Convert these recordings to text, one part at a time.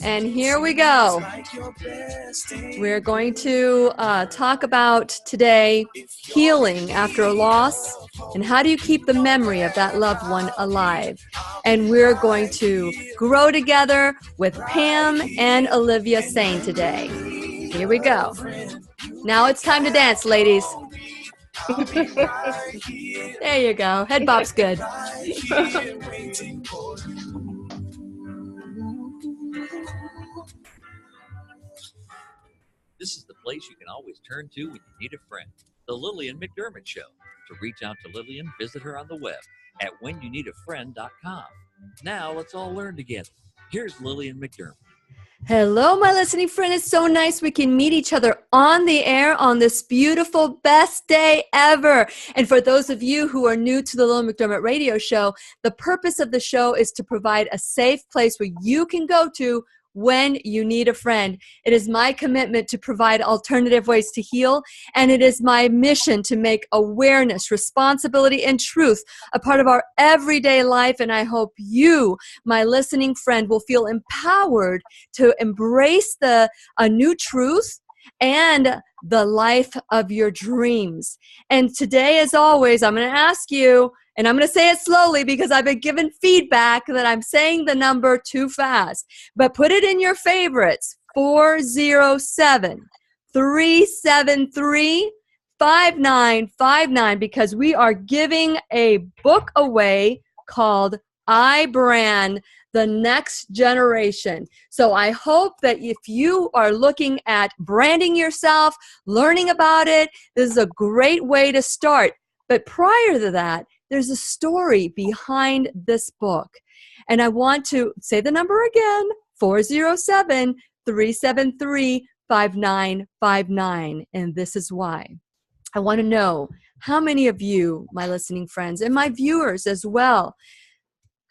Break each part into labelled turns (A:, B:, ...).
A: And here we go. We're going to talk about today healing after a loss and how do you keep the memory of that loved one alive. And we're going to grow together with Pam and Olivia Sain today. Here we go. Now it's time to dance, ladies. There you go. Head bop's good.
B: This is the place you can always turn to when you need a friend. The Lillian McDermott Show. To reach out to Lillian, visit her on the web at whenyouneedafriend.com. Now let's all learn together. Here's Lillian McDermott.
A: Hello, my listening friend. It's so nice we can meet each other on the air on this beautiful, best day ever. And for those of you who are new to the Lillian McDermott radio show, the purpose of the show is to provide a safe place where you can go to when you need a friend. It is my commitment to provide alternative ways to heal, and it is my mission to make awareness, responsibility, and truth a part of our everyday life. And I hope you, my listening friend, will feel empowered to embrace a new truth and the life of your dreams. And today, as always, I'm going to ask you, and I'm going to say it slowly because I've been given feedback that I'm saying the number too fast. But put it in your favorites, 407-373-5959, because we are giving a book away called iBRAND, the next generation. So I hope that if you are looking at branding yourself, learning about it, this is a great way to start. But prior to that, there's a story behind this book. And I want to say the number again, 407-373-5959. And this is why. I want to know how many of you, my listening friends, and my viewers as well,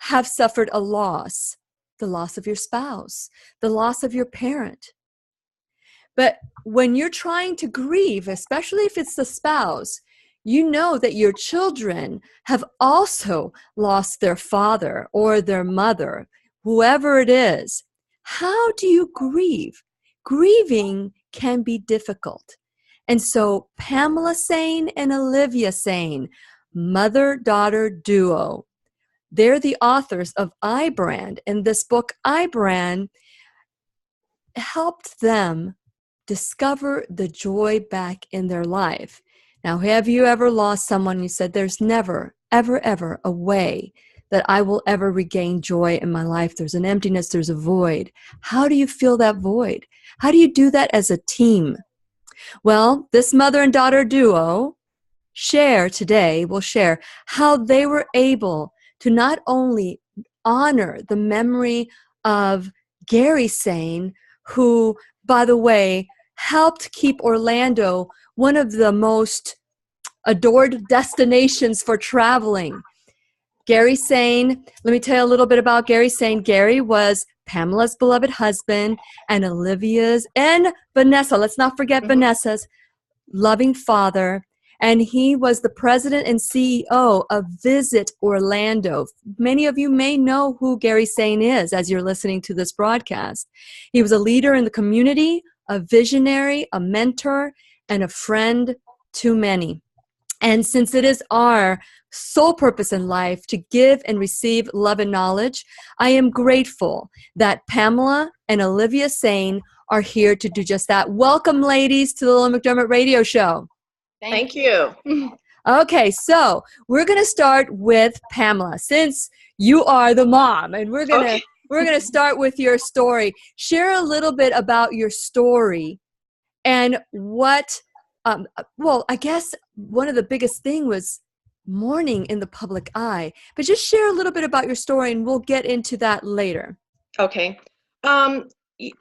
A: have suffered a loss, the loss of your spouse, the loss of your parent. But when you're trying to grieve, especially if it's the spouse, you know that your children have also lost their father or their mother, whoever it is. How do you grieve? Grieving can be difficult. And so Pamela Sain and Olivia Sain, mother-daughter duo, they're the authors of iBRAND. And this book, iBRAND, helped them discover the joy back in their life. Now, have you ever lost someone you said, there's never, ever, ever a way that I will ever regain joy in my life? There's an emptiness, there's a void. How do you fill that void? How do you do that as a team? Well, this mother and daughter duo will share how they were able to not only honor the memory of Gary Sain, who, by the way, helped keep Orlando one of the most adored destinations for traveling. Gary Sain, let me tell you a little bit about Gary Sain. Gary was Pamela's beloved husband and Olivia's and Vanessa, let's not forget Vanessa's loving father. And he was the president and CEO of Visit Orlando. Many of you may know who Gary Sain is as you're listening to this broadcast. He was a leader in the community, a visionary, a mentor, and a friend to many. And since it is our sole purpose in life to give and receive love and knowledge, I am grateful that Pamela and Olivia Sain are here to do just that. Welcome, ladies, to the Lillian McDermott radio show.
C: Thank you.
A: Okay, so we're going to start with Pamela, since you are the mom, and we're going to start with your story. Share a little bit about your story and what, well, I guess one of the biggest thing was mourning in the public eye, but just share a little bit about your story and we'll get into that later.
C: Okay.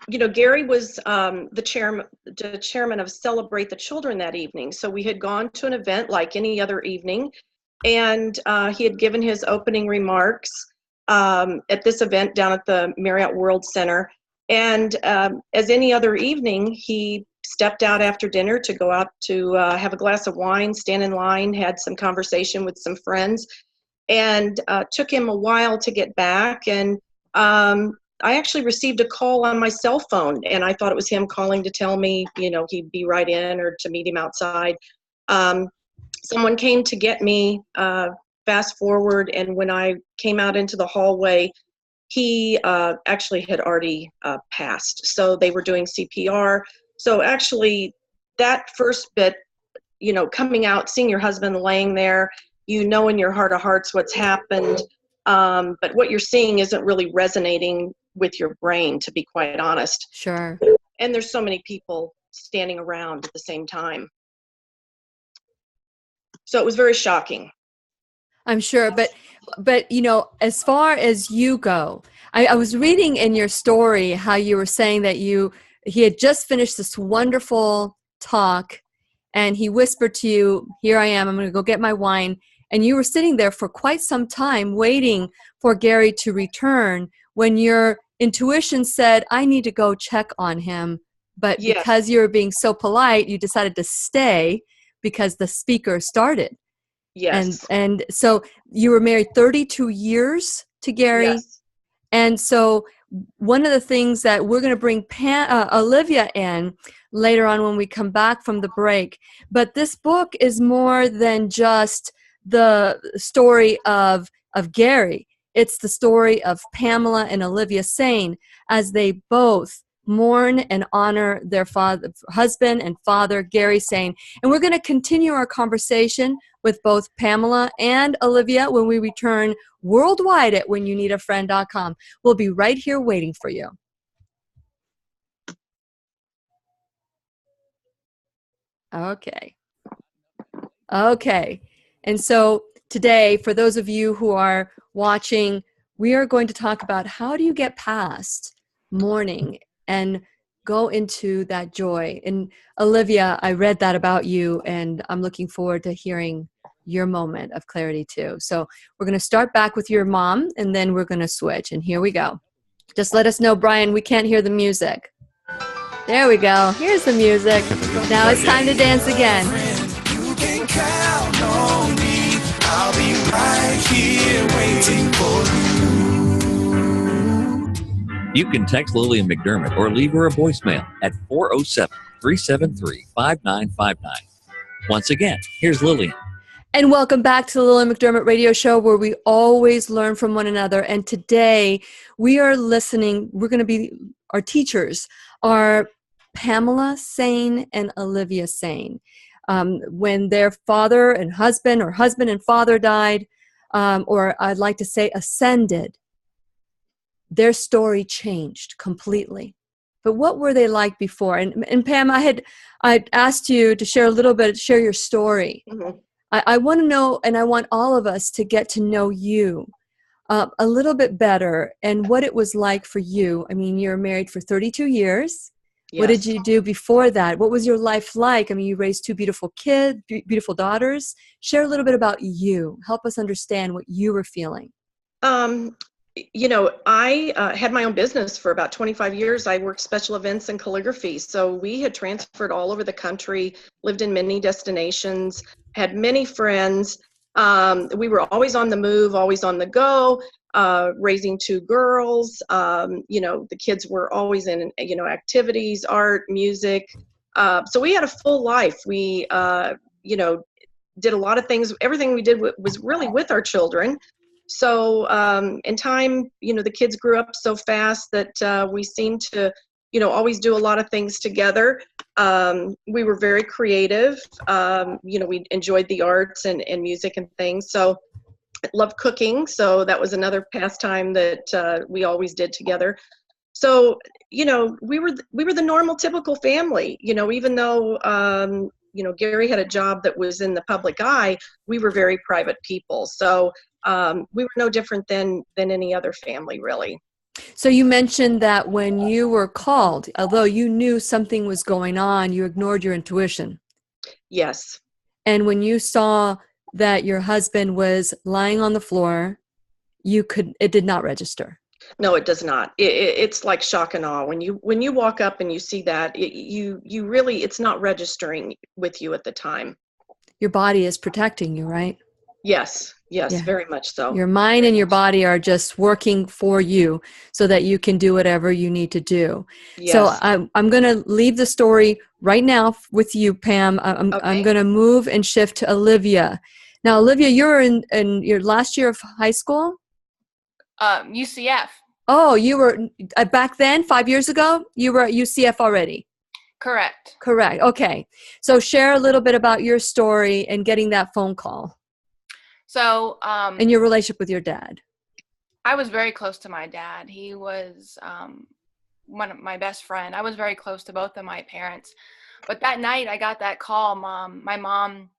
C: You know, Gary was the chairman of Celebrate the Children that evening. So we had gone to an event like any other evening, and he had given his opening remarks at this event down at the Marriott World Center. And as any other evening, he stepped out after dinner to go out to have a glass of wine, stand in line, had some conversation with some friends, and took him a while to get back. And I actually received a call on my cell phone, and I thought it was him calling to tell me, he'd be right in, or to meet him outside. Someone came to get me, fast forward, and when I came out into the hallway, he actually had already passed. So they were doing CPR. So actually, that first bit, coming out, seeing your husband laying there, in your heart of hearts what's happened. But what you're seeing isn't really resonating with your brain, to be quite honest.
A: Sure.
C: And there's so many people standing around at the same time. So it was very shocking.
A: I'm sure, but as far as you go, I was reading in your story how you were saying that he had just finished this wonderful talk, and he whispered to you, "Here I am, I'm going to go get my wine." And you were sitting there for quite some time waiting for Gary to return, when your intuition said, "I need to go check on him." But
C: Yes.
A: Because you were being so polite, you decided to stay because the speaker started.
C: Yes.
A: And so you were married 32 years to Gary.
C: Yes.
A: And so one of the things that we're going to bring Olivia in later on when we come back from the break, but this book is more than just the story of Gary. It's the story of Pamela and Olivia Sain, as they both mourn and honor their husband and father, Gary Sain. And we're going to continue our conversation with both Pamela and Olivia when we return worldwide at whenyouneedafriend.com. We'll be right here waiting for you. Okay. And so today, for those of you who are watching, we are going to talk about how do you get past mourning and go into that joy. And Olivia, I read that about you, and I'm looking forward to hearing your moment of clarity too. So we're going to start back with your mom, and then we're going to switch. And here we go. Just let us know, Brian, we can't hear the music. There we go. Here's the music. Now it's time to dance again.
D: You can count on me. I'll be right here waiting for you.
B: You can text Lillian McDermott or leave her a voicemail at 407-373-5959. Once again, here's Lillian.
A: And welcome back to the Lillian McDermott radio show, where we always learn from one another. And today we are listening. We're going to be, our teachers are Pamela Sain and Olivia Sain. When their father and husband, or husband and father died, or I'd like to say ascended, their story changed completely. But what were they like before? And Pam, I'd asked you to share a little bit, share your story.
C: Mm-hmm.
A: I want to know, and I want all of us to get to know you a little bit better, and what it was like for you. I mean, you're married for 32 years.
C: Yes.
A: What did you do before that? What was your life like? I mean, you raised two beautiful kids, beautiful daughters. Share a little bit about you. Help us understand what you were feeling.
C: I had my own business for about 25 years. I worked special events and calligraphy. So we had transferred all over the country, lived in many destinations, had many friends. We were always on the move, always on the go, raising two girls. The kids were always in, activities, art, music. So we had a full life. We, did a lot of things. Everything we did was really with our children. So in time, the kids grew up so fast that we seemed to, always do a lot of things together. We were very creative. We enjoyed the arts and music and things. So I loved cooking. So that was another pastime that we always did together. So, we were the normal, typical family, even though, Gary had a job that was in the public eye, we were very private people. So we were no different than any other family, really.
A: So you mentioned that when you were called, although you knew something was going on, you ignored your intuition.
C: Yes.
A: And when you saw that your husband was lying on the floor, it did not register.
C: No, it does not. It's like shock and awe. When you walk up and you see that, you really, it's not registering with you at the time.
A: Your body is protecting you, right?
C: Yes, yes,
A: Yeah.
C: very much so.
A: Your mind and your body are just working for you so that you can do whatever you need to do. So
C: Yes.
A: I'm going to leave the story right now with you, Pam. I'm
C: Okay.
A: going to move and shift to Olivia. Now, Olivia, you're in your last year of high school?
E: UCF.
A: Oh, you were back then, 5 years ago, you were at UCF already.
E: Correct.
A: Correct. Okay. So share a little bit about your story and getting that phone call
E: So,
A: and your relationship with your dad.
E: I was very close to my dad. He was one of my best friend. I was very close to both of my parents. But that night I got that call. My mom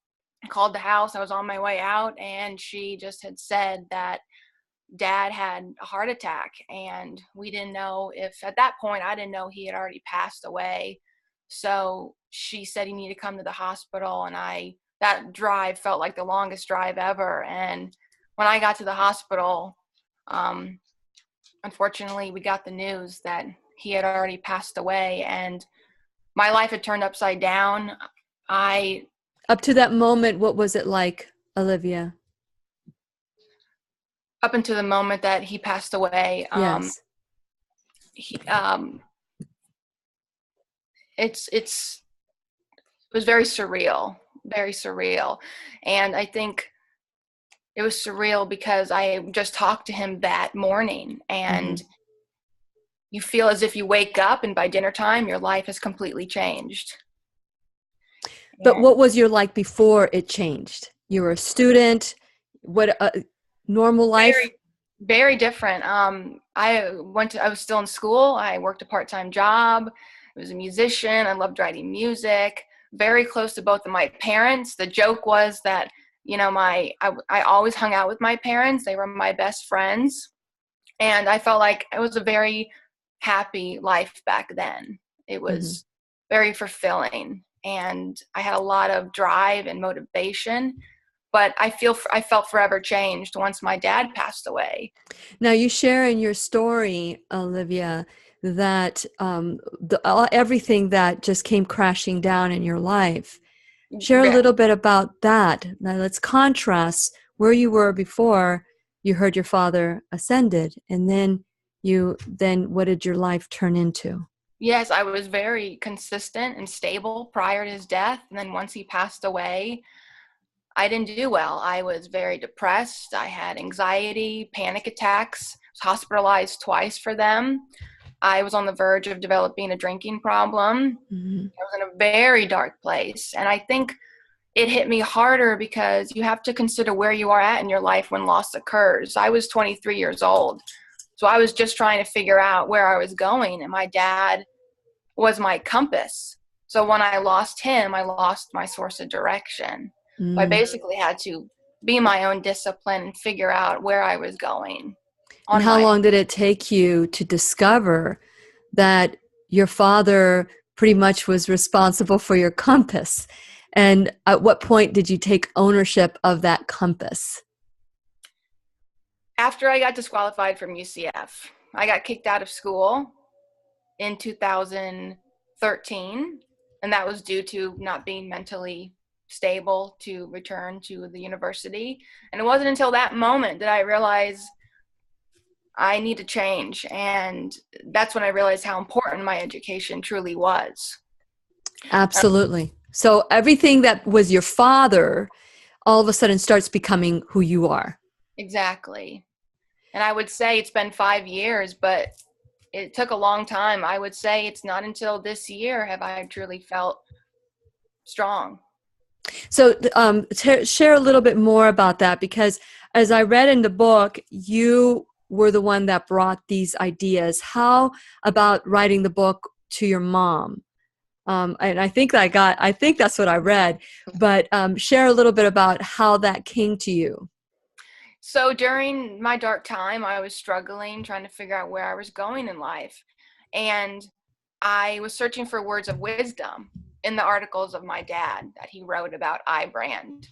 E: called the house. I was on my way out, and she just had said that dad had a heart attack, and we didn't know if, at that point, I didn't know he had already passed away. So she said he needed to come to the hospital, and that drive felt like the longest drive ever. And when I got to the hospital, unfortunately, we got the news that he had already passed away, and my life had turned upside down.
A: Up to that moment, what was it like, Olivia?
E: Up until the moment that he passed away,
A: Yes.
E: It was very surreal, very surreal. And I think it was surreal because I just talked to him that morning, and you feel as if you wake up and by dinner time, your life has completely changed.
A: But what was your life before it changed? You were a student, what normal life?
E: Very, very different. I was still in school. I worked a part-time job. I was a musician. I loved writing music. Very close to both of my parents. The joke was that, I always hung out with my parents. They were my best friends. And I felt like it was a very happy life back then. It was very fulfilling. And I had a lot of drive and motivation. But I felt forever changed once my dad passed away.
A: Now, you share in your story, Olivia, that everything that just came crashing down in your life. Share a little bit about that. Now, let's contrast where you were before you heard your father ascended, and then what did your life turn into?
E: Yes, I was very consistent and stable prior to his death, and then once he passed away, I didn't do well. I was very depressed. I had anxiety, panic attacks, was hospitalized twice for them. I was on the verge of developing a drinking problem. I was in a very dark place. And I think it hit me harder because you have to consider where you are at in your life when loss occurs. I was 23 years old. So I was just trying to figure out where I was going. And my dad was my compass. So when I lost him, I lost my source of direction. So I basically had to be my own discipline and figure out where I was going.
A: And how long did it take you to discover that your father pretty much was responsible for your compass? And at what point did you take ownership of that compass?
E: After I got disqualified from UCF, I got kicked out of school in 2013, and that was due to not being mentally stable to return to the university. And it wasn't until that moment that I realized I need to change. And that's when I realized how important my education truly was.
A: Absolutely. So everything that was your father all of a sudden starts becoming who you are.
E: Exactly. And I would say it's been 5 years, but it took a long time. I would say it's not until this year have I truly felt strong.
A: So share a little bit more about that, because as I read in the book, you were the one that brought these ideas. How about writing the book to your mom? And I think that's what I read, but share a little bit about how that came to you.
E: So during my dark time, I was struggling, trying to figure out where I was going in life. And I was searching for words of wisdom in the articles of my dad that he wrote about iBRAND.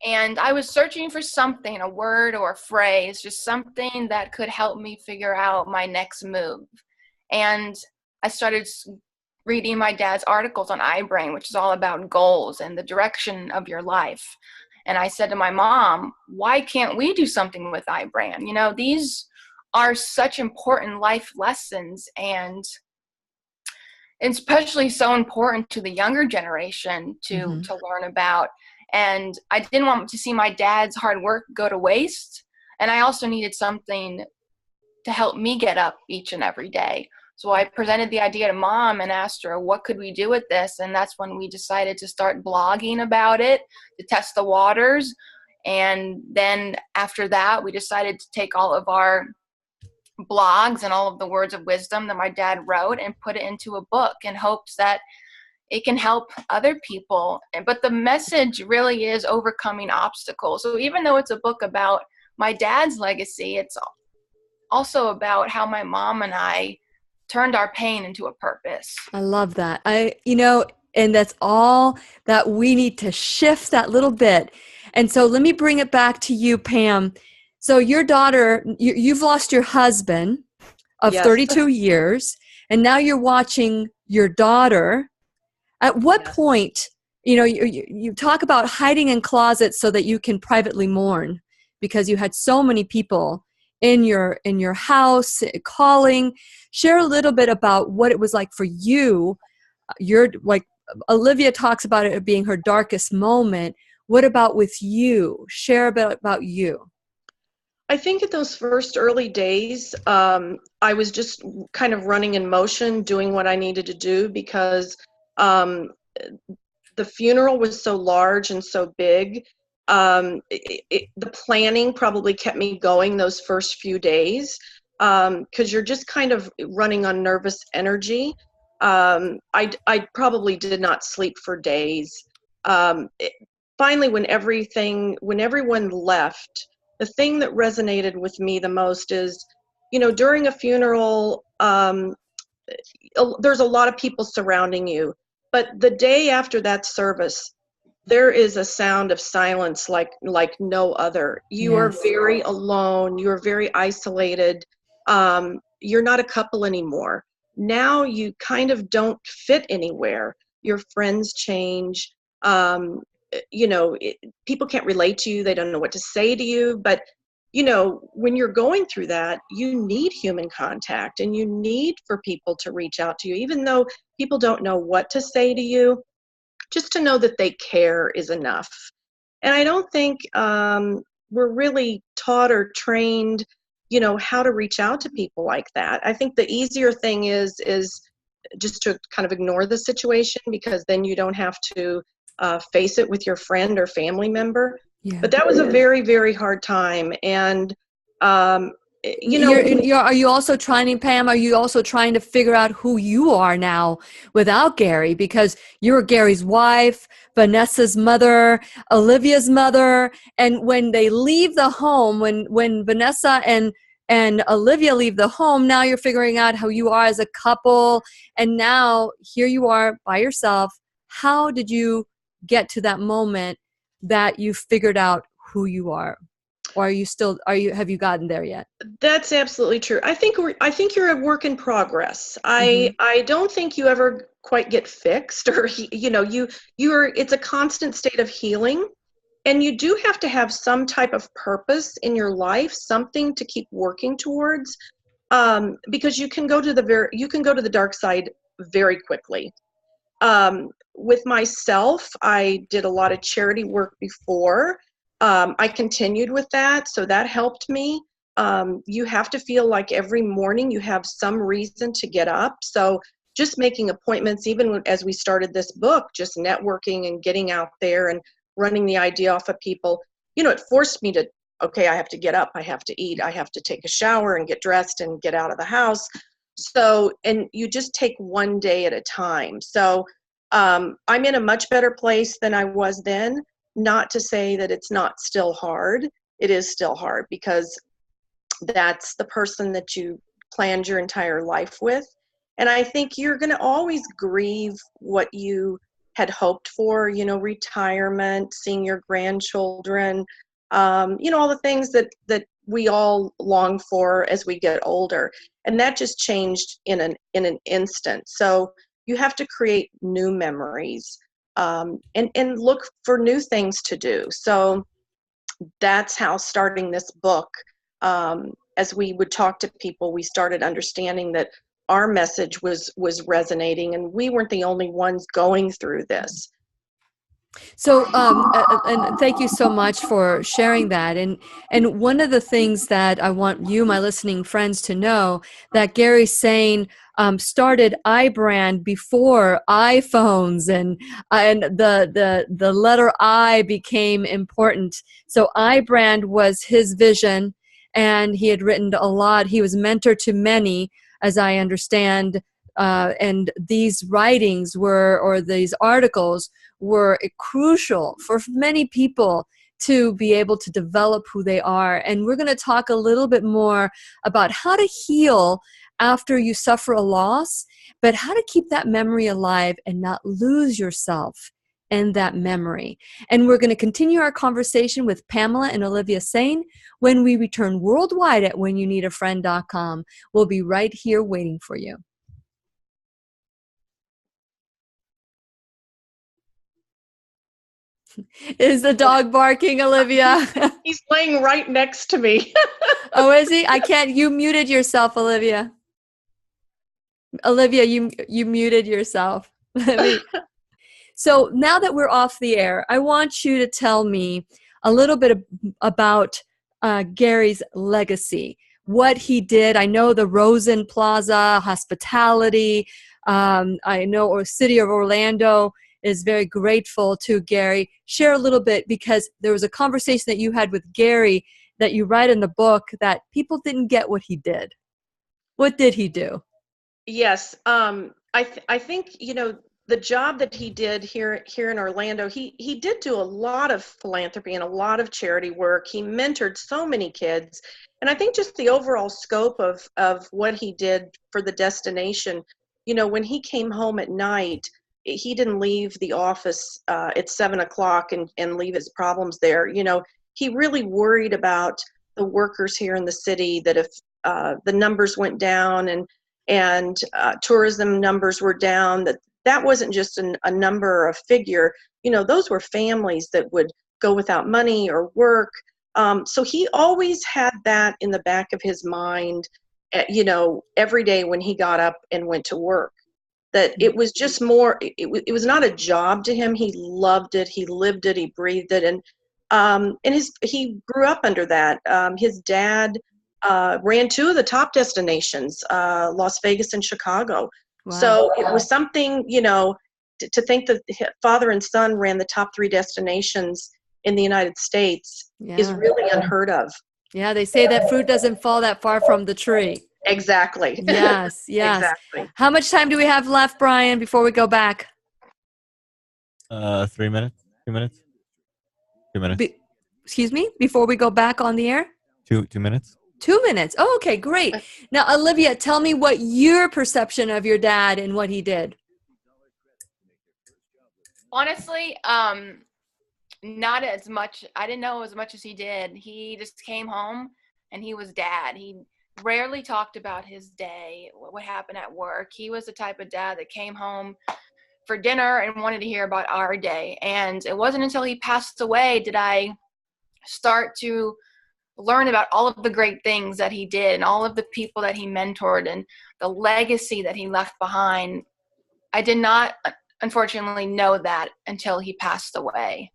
E: And I was searching for something, a word or a phrase, just something that could help me figure out my next move. And I started reading my dad's articles on iBrain, which is all about goals and the direction of your life. And I said to my mom, why can't we do something with iBRAND? You know, these are such important life lessons, and especially so important to the younger generation to learn about. And I didn't want to see my dad's hard work go to waste. And I also needed something to help me get up each and every day. So I presented the idea to Mom and asked her, what could we do with this? And that's when we decided to start blogging about it, to test the waters. And then after that, we decided to take all of our blogs and all of the words of wisdom that my dad wrote and put it into a book in hopes that it can help other people. But the message really is overcoming obstacles. So even though it's a book about my dad's legacy, it's also about how my mom and I turned our pain into a purpose.
A: I love that. And that's all that we need to shift that little bit. And so let me bring it back to you, Pam. So your daughter, you've lost your husband of 32 years, and now you're watching your daughter. At what point, you talk about hiding in closets so that you can privately mourn because you had so many people in your house calling. Share a little bit about what it was like for you. Olivia talks about it being her darkest moment. What about with you? Share a bit about you.
C: I think in those first early days, I was just kind of running in motion, doing what I needed to do because the funeral was so large and so big. The planning probably kept me going those first few days because you're just kind of running on nervous energy. I probably did not sleep for days. Finally, when everyone left, the thing that resonated with me the most is, during a funeral, there's a lot of people surrounding you, but the day after that service, there is a sound of silence like no other. You are very alone. You are very isolated. You're not a couple anymore. Now you kind of don't fit anywhere. Your friends change. People can't relate to you. They don't know what to say to you. But, when you're going through that, you need human contact and you need for people to reach out to you, even though people don't know what to say to you. Just to know that they care is enough. And I don't think we're really taught or trained, how to reach out to people like that. I think the easier thing is just to kind of ignore the situation because then you don't have to face it with your friend or family member. Yeah. But that was a very, very hard time. And,
A: are you also trying, Pam, are you also trying to figure out who you are now without Gary? Because you were Gary's wife, Vanessa's mother, Olivia's mother. And when they leave the home, when Vanessa and Olivia leave the home, now you're figuring out how you are as a couple. And now here you are by yourself. How did you get to that moment that you figured out who you are? Or have you gotten there yet?
C: That's absolutely true. I think you're a work in progress. I don't think you ever quite get fixed, or it's a constant state of healing, and you do have to have some type of purpose in your life, something to keep working towards, because you can go to the dark side very quickly. With myself, I did a lot of charity work before. I continued with that, so that helped me. You have to feel like every morning you have some reason to get up. So just making appointments, even as we started this book, just networking and getting out there and running the idea off of people, it forced me to, okay, I have to get up, I have to eat, I have to take a shower and get dressed and get out of the house. So, and you just take one day at a time. So I'm in a much better place than I was then. Not to say that it's not still hard. It is still hard because that's the person that you planned your entire life with. And I think you're going to always grieve what you had hoped for, retirement, seeing your grandchildren, all the things that we all long for as we get older. And that just changed in an instant. So you have to create new memories. and look for new things to do. So that's how starting this book, as we would talk to people, we started understanding that our message was resonating, and we weren't the only ones going through this.
A: So, and thank you so much for sharing that. And one of the things that I want you, my listening friends, to know, that Gary Sain started iBRAND before iPhones, and the letter I became important. So iBRAND was his vision, and he had written a lot. He was mentor to many, as I understand. And these writings were, or these articles were crucial for many people to be able to develop who they are. And we're going to talk a little bit more about how to heal after you suffer a loss, but how to keep that memory alive and not lose yourself in that memory. And we're going to continue our conversation with Pamela and Olivia Sain when we return worldwide at whenyouneedafriend.com. We'll be right here waiting for you. Is the dog barking, Olivia?
C: He's laying right next to me.
A: Oh, is he? I can't. You muted yourself, Olivia. Olivia, you muted yourself. So now that we're off the air, I want you to tell me a little bit about Gary's legacy, what he did. I know the Rosen Plaza hospitality. I know our city of Orlando is very grateful to Gary. Share a little bit, because there was a conversation that you had with Gary that you write in the book that people didn't get what he did. What did he do?
C: Yes, I think, you know, the job that he did here in Orlando, he did do a lot of philanthropy and a lot of charity work. He mentored so many kids, and I think just the overall scope of what he did for the destination. You know, when he came home at night, he didn't leave the office at 7 o'clock and leave his problems there. You know, he really worried about the workers here in the city, that if the numbers went down and tourism numbers were down, that wasn't just a number or a figure. You know, those were families that would go without money or work. So he always had that in the back of his mind, you know, every day when he got up and went to work. That it was just more, it was not a job to him. He loved it. He lived it. He breathed it. And he grew up under that. His dad ran two of the top destinations, Las Vegas and Chicago.
A: Wow.
C: So it was something, you know, to think that father and son ran the top three destinations in the United States is really unheard of.
A: Yeah, they say that fruit doesn't fall that far from the tree.
C: Exactly.
A: Yes, yes.
C: Exactly.
A: How much time do we have left, Brian, before we go back?
F: 3 minutes. 2 minutes. 2 minutes.
A: Excuse me? Before we go back on the air?
F: 2 minutes.
A: 2 minutes. Oh, okay, great. Now, Olivia, tell me what your perception of your dad and what he did.
E: Honestly, not as much. I didn't know as much as he did. He just came home and he was dad. He rarely talked about his day, what happened at work. He was the type of dad that came home for dinner and wanted to hear about our day. And it wasn't until he passed away did I start to learn about all of the great things that he did and all of the people that he mentored and the legacy that he left behind. I did not, unfortunately, know that until he passed away.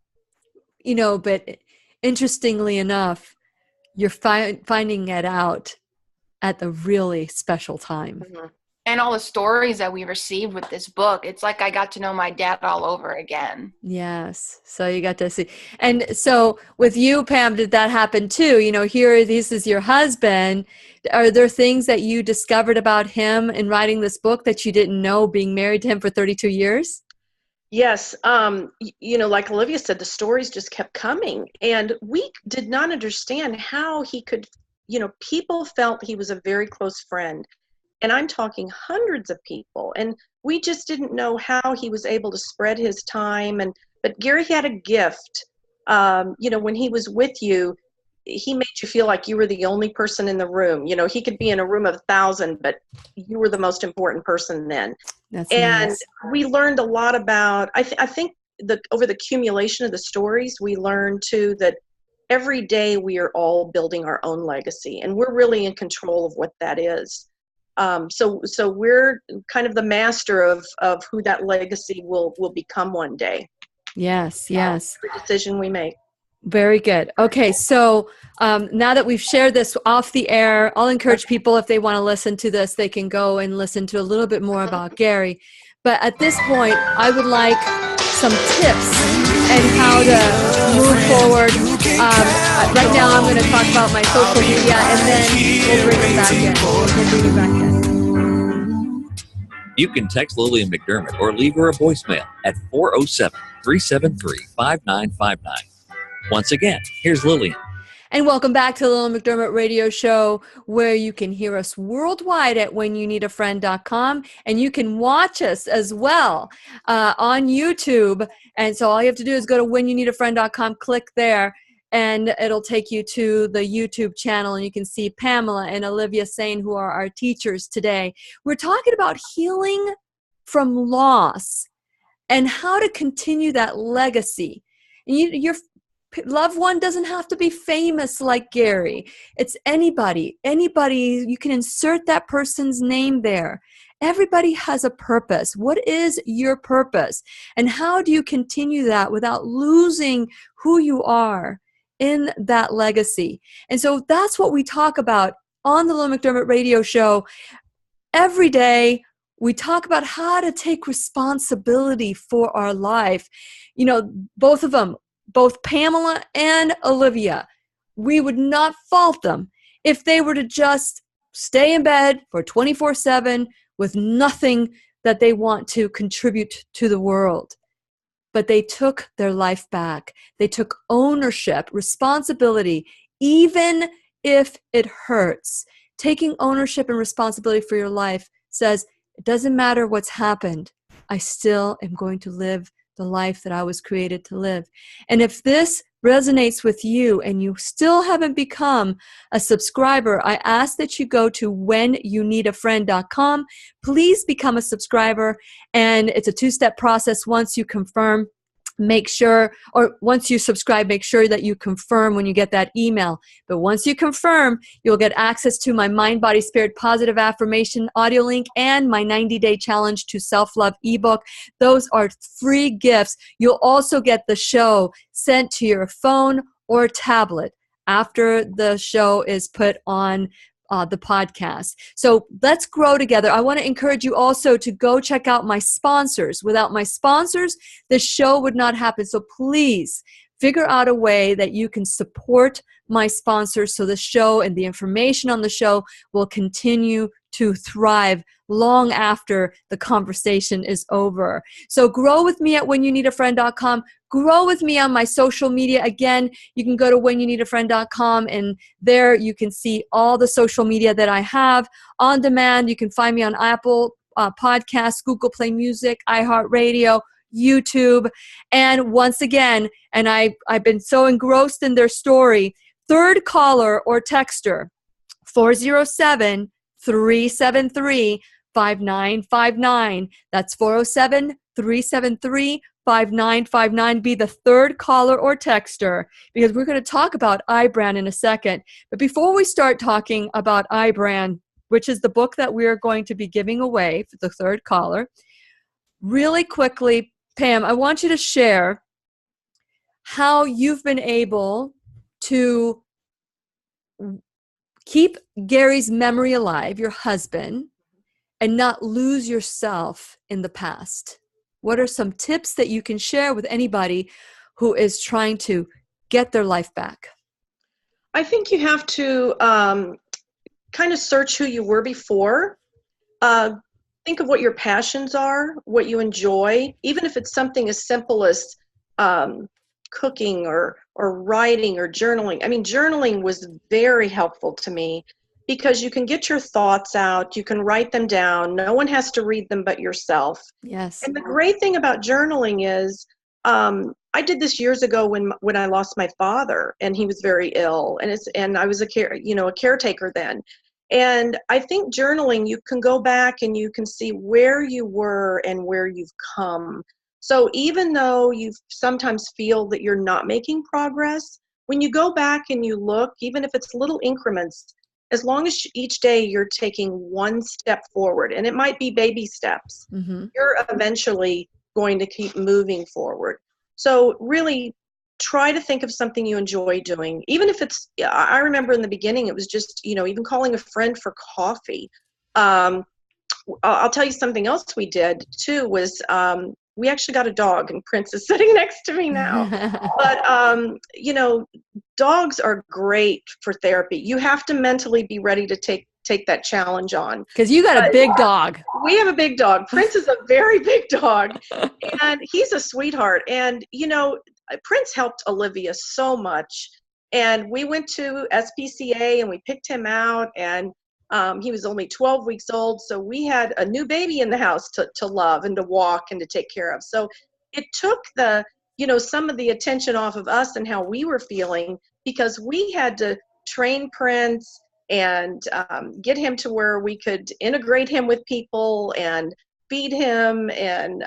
A: You know, but interestingly enough, you're finding it out at the really special time.
E: Mm-hmm. And all the stories that we received with this book, it's like I got to know my dad all over again.
A: Yes. So you got to see. And so with you, Pam, did that happen too? You know, here, this is your husband. Are there things that you discovered about him in writing this book that you didn't know, being married to him for 32 years?
C: Yes. You know, like Olivia said, the stories just kept coming. And we did not understand how he could, you know, people felt he was a very close friend. And I'm talking hundreds of people. And we just didn't know how he was able to spread his time. But Gary had a gift. You know, when he was with you, he made you feel like you were the only person in the room. You know, he could be in a room of 1,000, but you were the most important person then.
A: That's
C: and
A: nice.
C: We learned a lot about, I think over the accumulation of the stories, we learn too that every day we are all building our own legacy, and we're really in control of what that is. So we're kind of the master of who that legacy will become one day.
A: Yes.
C: Every decision we make.
A: Very good. Okay, so now that we've shared this off the air, I'll encourage people, if they want to listen to this, they can go and listen to a little bit more about Gary. But at this point, I would like some tips and how to move forward. Right now, I'm going to talk about my social media, and then we'll bring it back in.
B: You can text Lillian McDermott or leave her a voicemail at 407-373-5959. Once again, here's Lillian.
A: And welcome back to the Lillian McDermott Radio Show, where you can hear us worldwide at whenyounneedafriend.com, and you can watch us as well on YouTube. And so all you have to do is go to whenyounneedafriend.com, click there, and it'll take you to the YouTube channel, and you can see Pamela and Olivia Sain, who are our teachers today. We're talking about healing from loss and how to continue that legacy. And your loved one doesn't have to be famous like Gary. It's anybody. You can insert that person's name there. Everybody has a purpose. What is your purpose? And how do you continue that without losing who you are in that legacy? And so that's what we talk about on the Lillian McDermott Radio Show. Every day, we talk about how to take responsibility for our life. You know, both of them, both Pamela and Olivia, we would not fault them if they were to just stay in bed for 24/7 with nothing that they want to contribute to the world. But they took their life back. They took ownership, responsibility, even if it hurts. Taking ownership and responsibility for your life says, it doesn't matter what's happened. I still am going to live the life that I was created to live. And if this resonates with you and you still haven't become a subscriber, I ask that you go to whenyounneedafriend.com. Please become a subscriber. And it's a two-step process. Once you confirm, once you subscribe, make sure that you confirm when you get that email. But once you confirm, you'll get access to my Mind, Body, Spirit Positive Affirmation audio link and my 90-day challenge to self-love ebook. Those are free gifts. You'll also get the show sent to your phone or tablet after the show is put on the podcast. So let's grow together. I want to encourage you also to go check out my sponsors. Without my sponsors, this show would not happen. So please figure out a way that you can support my sponsors so the show and the information on the show will continue to thrive long after the conversation is over. So grow with me at whenyounneedafriend.com. Grow with me on my social media. Again, you can go to whenyounneedafriend.com, and there you can see all the social media that I have on demand. You can find me on Apple Podcasts, Google Play Music, iHeartRadio, YouTube. And once again, and I've been so engrossed in their story, third caller or texter, 407-373-5959. That's 407-373-5959. Be the third caller or texter, because we're going to talk about iBRAND in a second. But before we start talking about iBRAND, which is the book that we're going to be giving away for the third caller, really quickly, Pam, I want you to share how you've been able to keep Gary's memory alive, your husband, and not lose yourself in the past. What are some tips that you can share with anybody who is trying to get their life back?
C: I think you have to kind of search who you were before. Think of what your passions are, what you enjoy, even if it's something as simple as cooking or writing or journaling. I mean, journaling was very helpful to me because you can get your thoughts out, you can write them down. No one has to read them but yourself.
A: Yes.
C: And the great thing about journaling is, I did this years ago when I lost my father, and he was very ill, and I was a caretaker then. And I think journaling, you can go back and you can see where you were and where you've come. So even though you sometimes feel that you're not making progress, when you go back and you look, even if it's little increments, as long as each day you're taking one step forward, and it might be baby steps, you're eventually going to keep moving forward. So really try to think of something you enjoy doing. Even if it's, I remember in the beginning, it was just, even calling a friend for coffee. I'll tell you something else we did too was we actually got a dog, and Prince is sitting next to me now. But, dogs are great for therapy. You have to mentally be ready to take that challenge on.
A: Because you got a big dog.
C: We have a big dog. Prince is a very big dog, and he's a sweetheart. And, Prince helped Olivia so much. And we went to SPCA and we picked him out, and he was only 12 weeks old. So we had a new baby in the house to love and to walk and to take care of. So it took some of the attention off of us and how we were feeling, because we had to train Prince and get him to where we could integrate him with people and feed him. And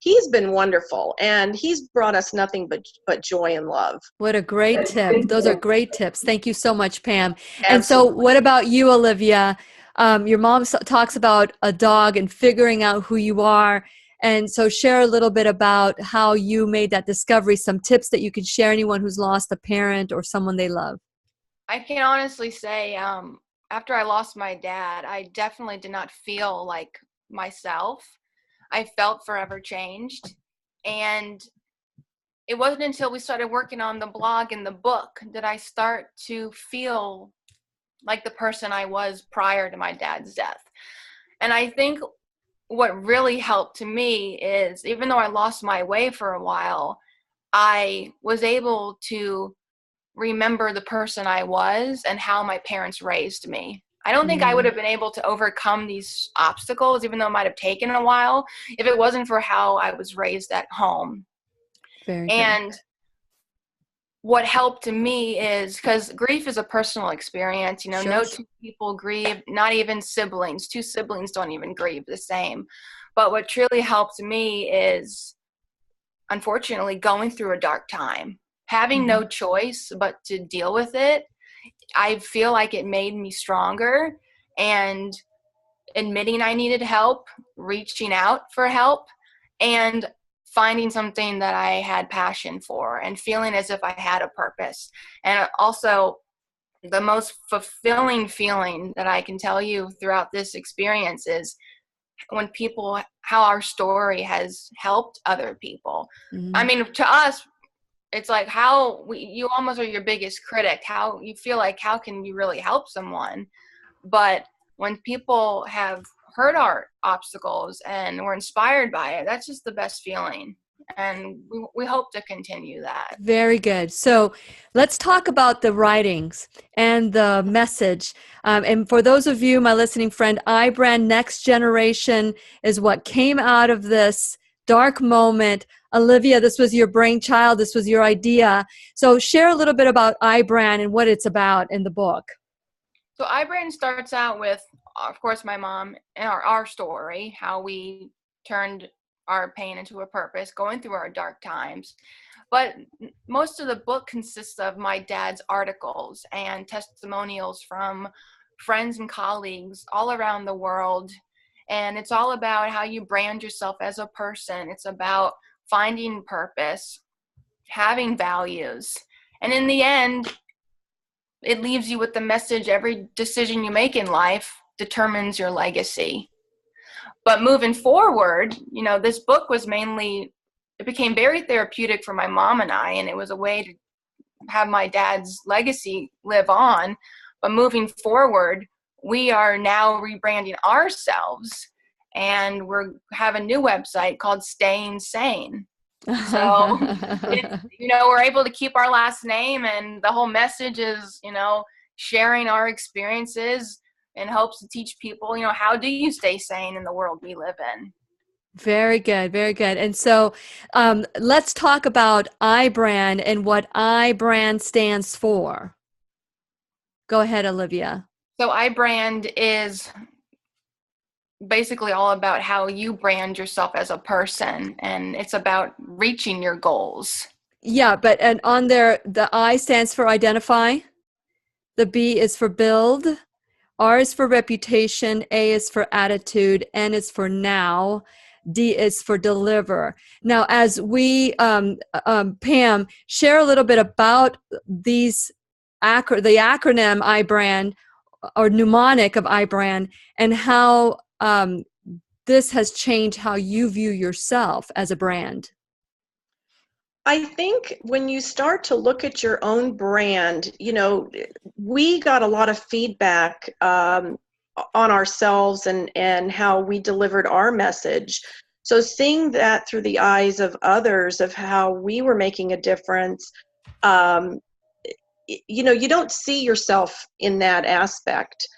C: he's been wonderful, and he's brought us nothing but joy and love.
A: What a great tip. Those are great tips. Thank you so much, Pam.
C: Absolutely.
A: And so what about you, Olivia? Your mom talks about a dog and figuring out who you are. And so share a little bit about how you made that discovery, some tips that you can share anyone who's lost a parent or someone they love.
E: I can honestly say, after I lost my dad, I definitely did not feel like myself. I felt forever changed. And it wasn't until we started working on the blog and the book that I start to feel like the person I was prior to my dad's death. And I think what really helped to me is, even though I lost my way for a while, I was able to remember the person I was and how my parents raised me. I don't think I would have been able to overcome these obstacles, even though it might have taken a while, if it wasn't for how I was raised at home.
A: Very good.
E: And what helped to me is, because grief is a personal experience,
A: Sure.
E: No two people grieve, not even siblings. Two siblings don't even grieve the same. But what truly helped me is, unfortunately, going through a dark time, having no choice but to deal with it. I feel like it made me stronger, and admitting I needed help, reaching out for help, and finding something that I had passion for, and feeling as if I had a purpose. And also, the most fulfilling feeling that I can tell you throughout this experience is when how our story has helped other people. I mean, to us, it's like you almost are your biggest critic. How you feel like, how can you really help someone? But when people have heard our obstacles and were inspired by it, that's just the best feeling. And we hope to continue that.
A: Very good. So let's talk about the writings and the message. And for those of you, my listening friend, iBRAND Next Generation is what came out of this dark moment. Olivia, this was your brainchild. This was your idea. So share a little bit about iBRAND and what it's about in the book.
E: So iBRAND starts out with, of course, my mom and our story, how we turned our pain into a purpose, going through our dark times. But most of the book consists of my dad's articles and testimonials from friends and colleagues all around the world. And it's all about how you brand yourself as a person. It's about finding purpose, having values. And in the end, it leaves you with the message: every decision you make in life determines your legacy. But moving forward, this book was it became very therapeutic for my mom and I, and it was a way to have my dad's legacy live on. But moving forward, we are now rebranding ourselves, and we have a new website called Staying Sane. So, we're able to keep our last name, and the whole message is, sharing our experiences in hopes to teach people, how do you stay sane in the world we live in?
A: Very good. Very good. And so let's talk about iBRAND and what iBRAND stands for. Go ahead, Olivia.
E: So iBRAND is basically all about how you brand yourself as a person, and it's about reaching your goals.
A: Yeah, but and on there, the I stands for identify, the B is for build, R is for reputation, A is for attitude, N is for now, D is for deliver. Now, as we, Pam, share a little bit about these the acronym iBRAND or mnemonic of iBRAND, and how this has changed how you view yourself as a brand.
C: I think when you start to look at your own brand, we got a lot of feedback on ourselves and how we delivered our message. So seeing that through the eyes of others, of how we were making a difference, you don't see yourself in that aspect.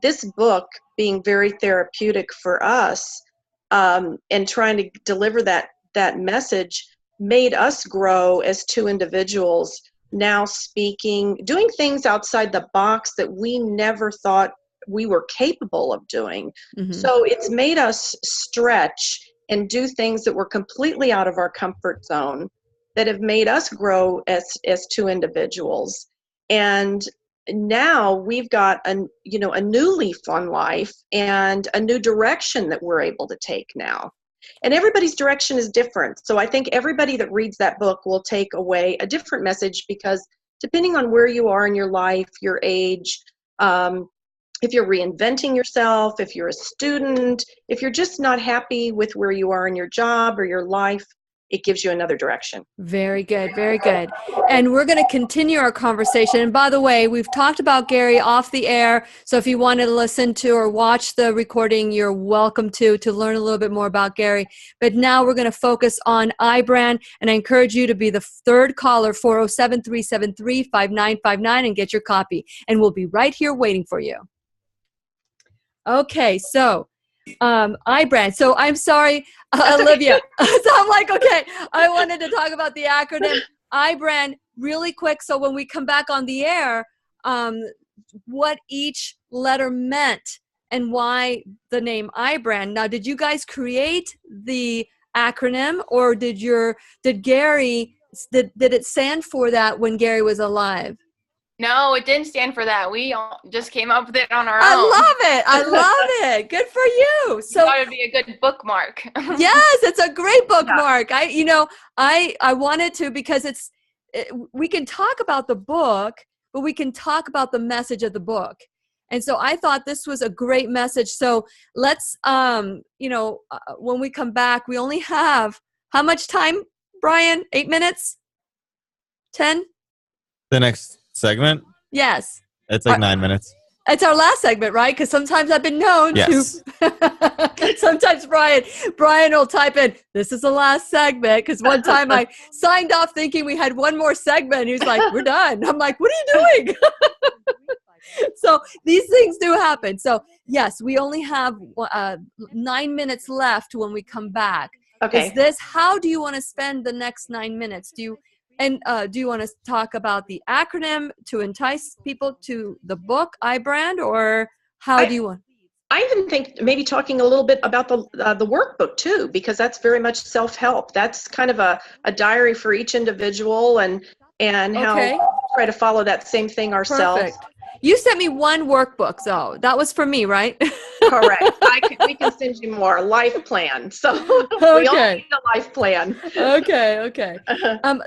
C: This book being very therapeutic for us, and trying to deliver that message, made us grow as two individuals, now speaking, doing things outside the box that we never thought we were capable of doing.
A: Mm-hmm.
C: So it's made us stretch and do things that were completely out of our comfort zone, that have made us grow as two individuals. And now we've got a new leaf on life and a new direction that we're able to take now. And everybody's direction is different. So I think everybody that reads that book will take away a different message, because depending on where you are in your life, your age, if you're reinventing yourself, if you're a student, if you're just not happy with where you are in your job or your life, it gives you another direction.
A: Very good, very good. And we're going to continue our conversation. And by the way, we've talked about Gary off the air. So if you want to listen to or watch the recording, you're welcome to learn a little bit more about Gary. But now we're going to focus on iBRAND. And I encourage you to be the third caller, 407-373-5959, and get your copy. And we'll be right here waiting for you. Okay, so iBRAND. So I'm sorry, Olivia. So I'm like, okay, I wanted to talk about the acronym iBRAND really quick. So when we come back on the air, what each letter meant and why the name iBRAND. Now, did you guys create the acronym, or did Gary, did it stand for that when Gary was alive?
E: No, it didn't stand for that. We all just came up with it on our own.
A: I love it. I love it. Good for you. So
E: thought it'd be a good bookmark.
A: Yes, it's a great bookmark. Yeah. I wanted to, because we can talk about the book, but we can talk about the message of the book. And so I thought this was a great message. So let's, when we come back, we only have how much time, Brian? 8 minutes? 10?
F: The next segment?
A: Yes.
F: It's like 9 minutes.
A: It's our last segment, right? Because sometimes I've been known to. Sometimes Brian will type in, "This is the last segment." Because one time I signed off thinking we had one more segment. He was like, "We're done." I'm like, "What are you doing?" So these things do happen. So yes, we only have 9 minutes left when we come back.
C: Okay.
A: How do you want to spend the next 9 minutes? Do you want to talk about the acronym to entice people to the book iBRAND, or how do you want?
C: I even think maybe talking a little bit about the workbook too, because that's very much self-help. That's kind of a diary for each individual, and how we try to follow that same thing ourselves.
A: Perfect. You sent me one workbook, though. That was for me, right?
C: Correct. We can send you more. Life plan. So we all need a life plan.
A: Okay.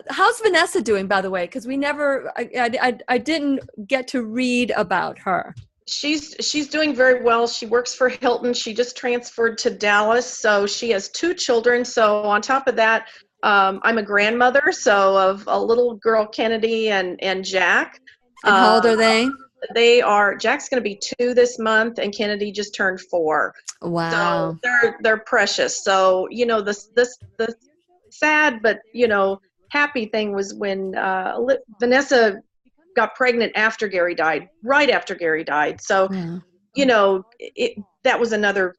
A: How's Vanessa doing, by the way? Because we never, I didn't get to read about her.
C: She's doing very well. She works for Hilton. She just transferred to Dallas. So she has 2 children. So on top of that, I'm a grandmother. So of a little girl, Kennedy and Jack.
A: And how old are they?
C: Jack's going to be 2 this month, and Kennedy just turned 4.
A: Wow.
C: So they're precious. So, the sad, but, happy thing was when Vanessa got pregnant after Gary died, right after Gary died. So, that was another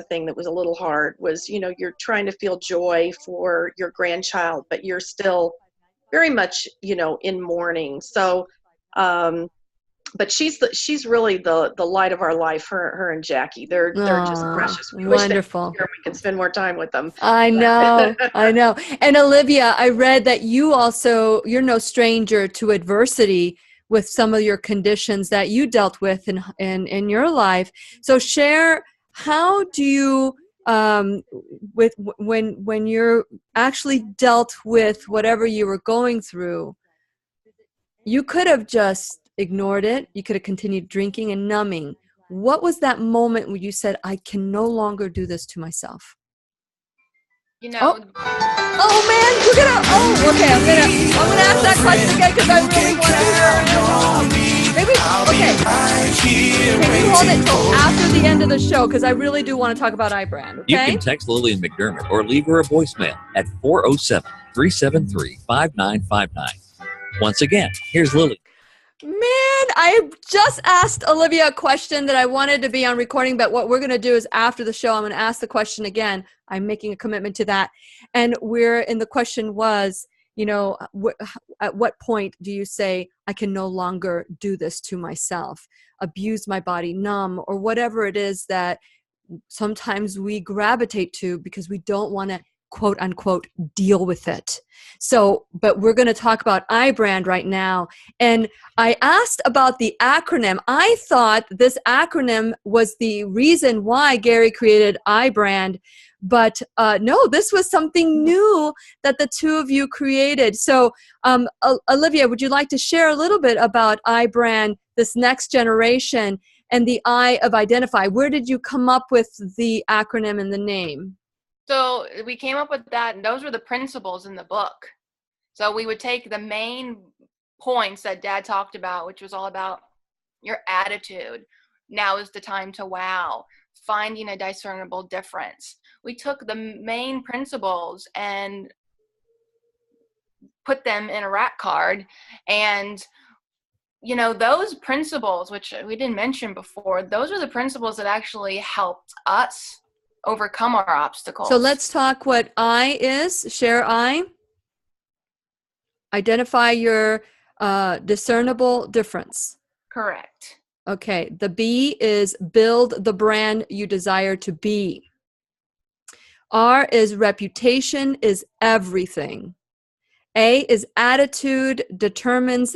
C: thing that was a little hard, was, you're trying to feel joy for your grandchild, but you're still very much, in mourning. So, but she's really the light of our life. Her and Jackie, they're just
A: Oh,
C: precious. We
A: wonderful.
C: wish they were here. We could spend more time with them.
A: I know, I know. And Olivia, I read that you're no stranger to adversity with some of your conditions that you dealt with in your life. So share, how do you, when you're actually dealt with whatever you were going through, you could have just ignored it. You could have continued drinking and numbing. What was that moment when you said, I can no longer do this to myself?
E: You know,
A: Oh man, we're gonna. Oh, okay. I'm gonna ask that question again because I really want to hear it. Maybe. Okay. Can you hold it till after the end of the show because I really do want to talk about iBRAND. Okay.
B: You can text Lillian McDermott or leave her a voicemail at 407-373-5959. Once again, here's Lillian.
A: Man, I just asked Olivia a question that I wanted to be on recording, but what we're going to do is after the show, I'm going to ask the question again. I'm making a commitment to that. And the question was, at what point do you say, I can no longer do this to myself, abuse my body, numb, or whatever it is that sometimes we gravitate to because we don't want to quote unquote deal with it. So, but we're going to talk about iBRAND right now. And I asked about the acronym. I thought this acronym was the reason why Gary created iBRAND, but no, this was something new that the two of you created. So Olivia, would you like to share a little bit about iBRAND, this next generation, and the I of identify? Where did you come up with the acronym and the name?
E: so we came up with that, and those were the principles in the book. So we would take the main points that Dad talked about, which was all about your attitude. Now is the time to wow. Finding a discernible difference. We took the main principles and put them in a rack card, and those principles, which we didn't mention before, those are the principles that actually helped us overcome our obstacles.
A: So let's talk what I is. Share I. Identify your discernible difference.
E: Correct.
A: Okay. The B is build the brand you desire to be. R is reputation is everything. A is attitude determines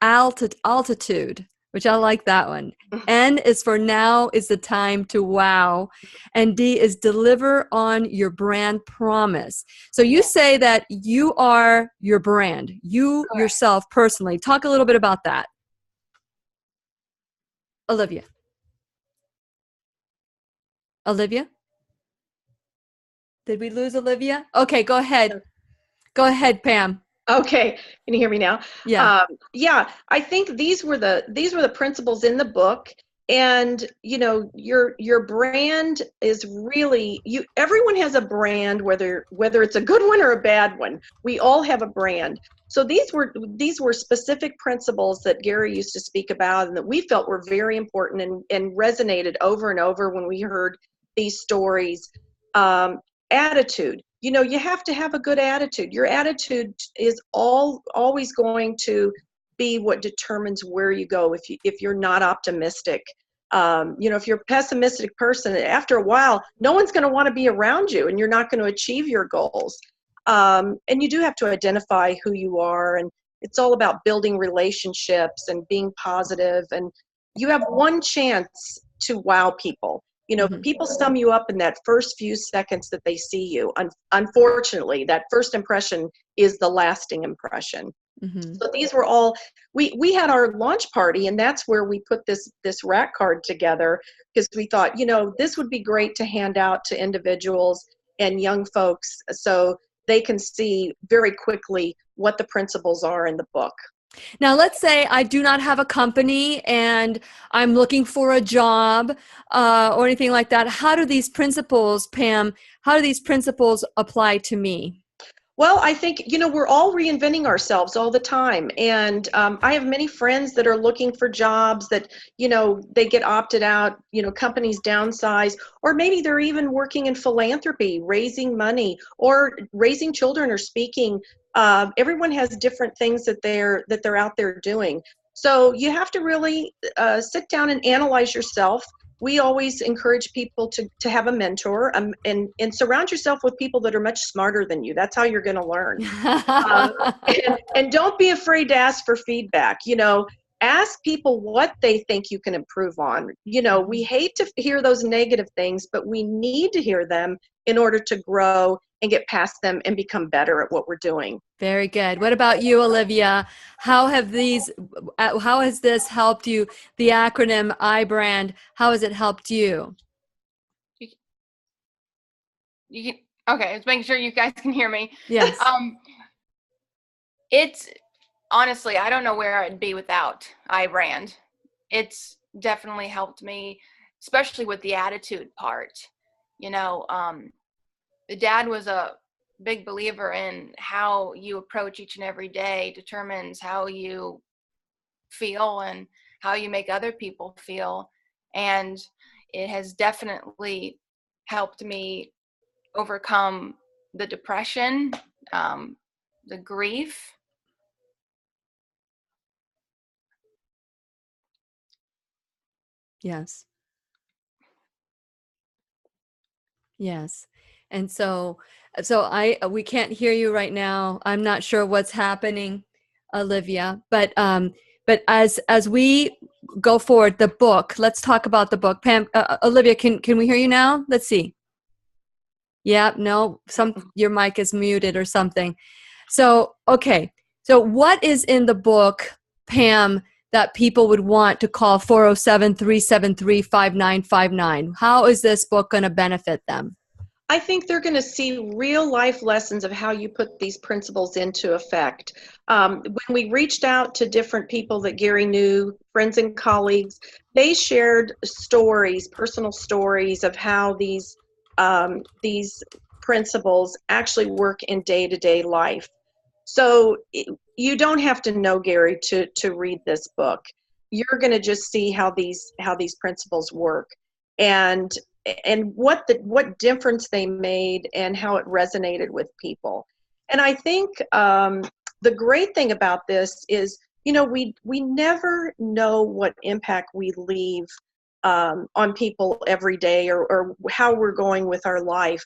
A: altitude, which I like that one. N is for now is the time to wow. And D is deliver on your brand promise. So you say that you are your brand, you
E: Correct.
A: yourself personally. Talk a little bit about that. Olivia? Did we lose Olivia? Okay, go ahead. Go ahead, Pam.
C: Okay, can you hear me now?
A: Yeah.
C: Yeah, I think these were the principles in the book, and your brand is really everyone has a brand, whether it's a good one or a bad one. We all have a brand. So these were specific principles that Gary used to speak about and that we felt were very important and resonated over and over when we heard these stories. Attitude. You have to have a good attitude. Your attitude is always going to be what determines where you go. If you're not optimistic, if you're a pessimistic person, after a while, no one's going to want to be around you, and you're not going to achieve your goals. And you do have to identify who you are, and it's all about building relationships and being positive. And you have one chance to wow people. People sum you up in that first few seconds that they see you. Unfortunately, that first impression is the lasting impression. Mm-hmm. So these were all, we had our launch party, and that's where we put this rack card together, because we thought, this would be great to hand out to individuals and young folks so they can see very quickly what the principles are in the book.
A: Now, let's say I do not have a company and I'm looking for a job or anything like that. How do these principles, Pam, apply to me?
C: Well, I think, we're all reinventing ourselves all the time. And I have many friends that are looking for jobs that, they get opted out, companies downsize, or maybe they're even working in philanthropy, raising money, or raising children or speaking. Everyone has different things that they're out there doing. So you have to really sit down and analyze yourself. We always encourage people to have a mentor, and surround yourself with people that are much smarter than you. That's how you're going to learn. And don't be afraid to ask for feedback. Ask people what they think you can improve on. We hate to hear those negative things, but we need to hear them in order to grow and get past them and become better at what we're doing.
A: Very good. What about you, Olivia? How has this helped you? The acronym iBRAND, how has it helped you?
E: Okay, let's make sure you guys can hear me.
A: Yes.
E: It's honestly, I don't know where I'd be without iBRAND. It's definitely helped me, especially with the attitude part. The dad was a big believer in how you approach each and every day determines how you feel and how you make other people feel. And it has definitely helped me overcome the depression, the grief.
A: Yes. Yes. And so we can't hear you right now. I'm not sure what's happening, Olivia, but as we go forward, the book, let's talk about the book. Pam, Olivia, can we hear you now? Let's see. Yeah, no, your mic is muted or something. So, okay. So what is in the book, Pam, that people would want to call 407-373-5959? How is this book going to benefit them?
C: I think they're going to see real life lessons of how you put these principles into effect. When we reached out to different people that Gary knew, friends and colleagues, they shared stories, personal stories of how these principles actually work in day-to-day life. So you don't have to know Gary to read this book. You're going to just see how these principles work, and what difference they made and how it resonated with people. And I think the great thing about this is, we never know what impact we leave on people every day, or how we're going with our life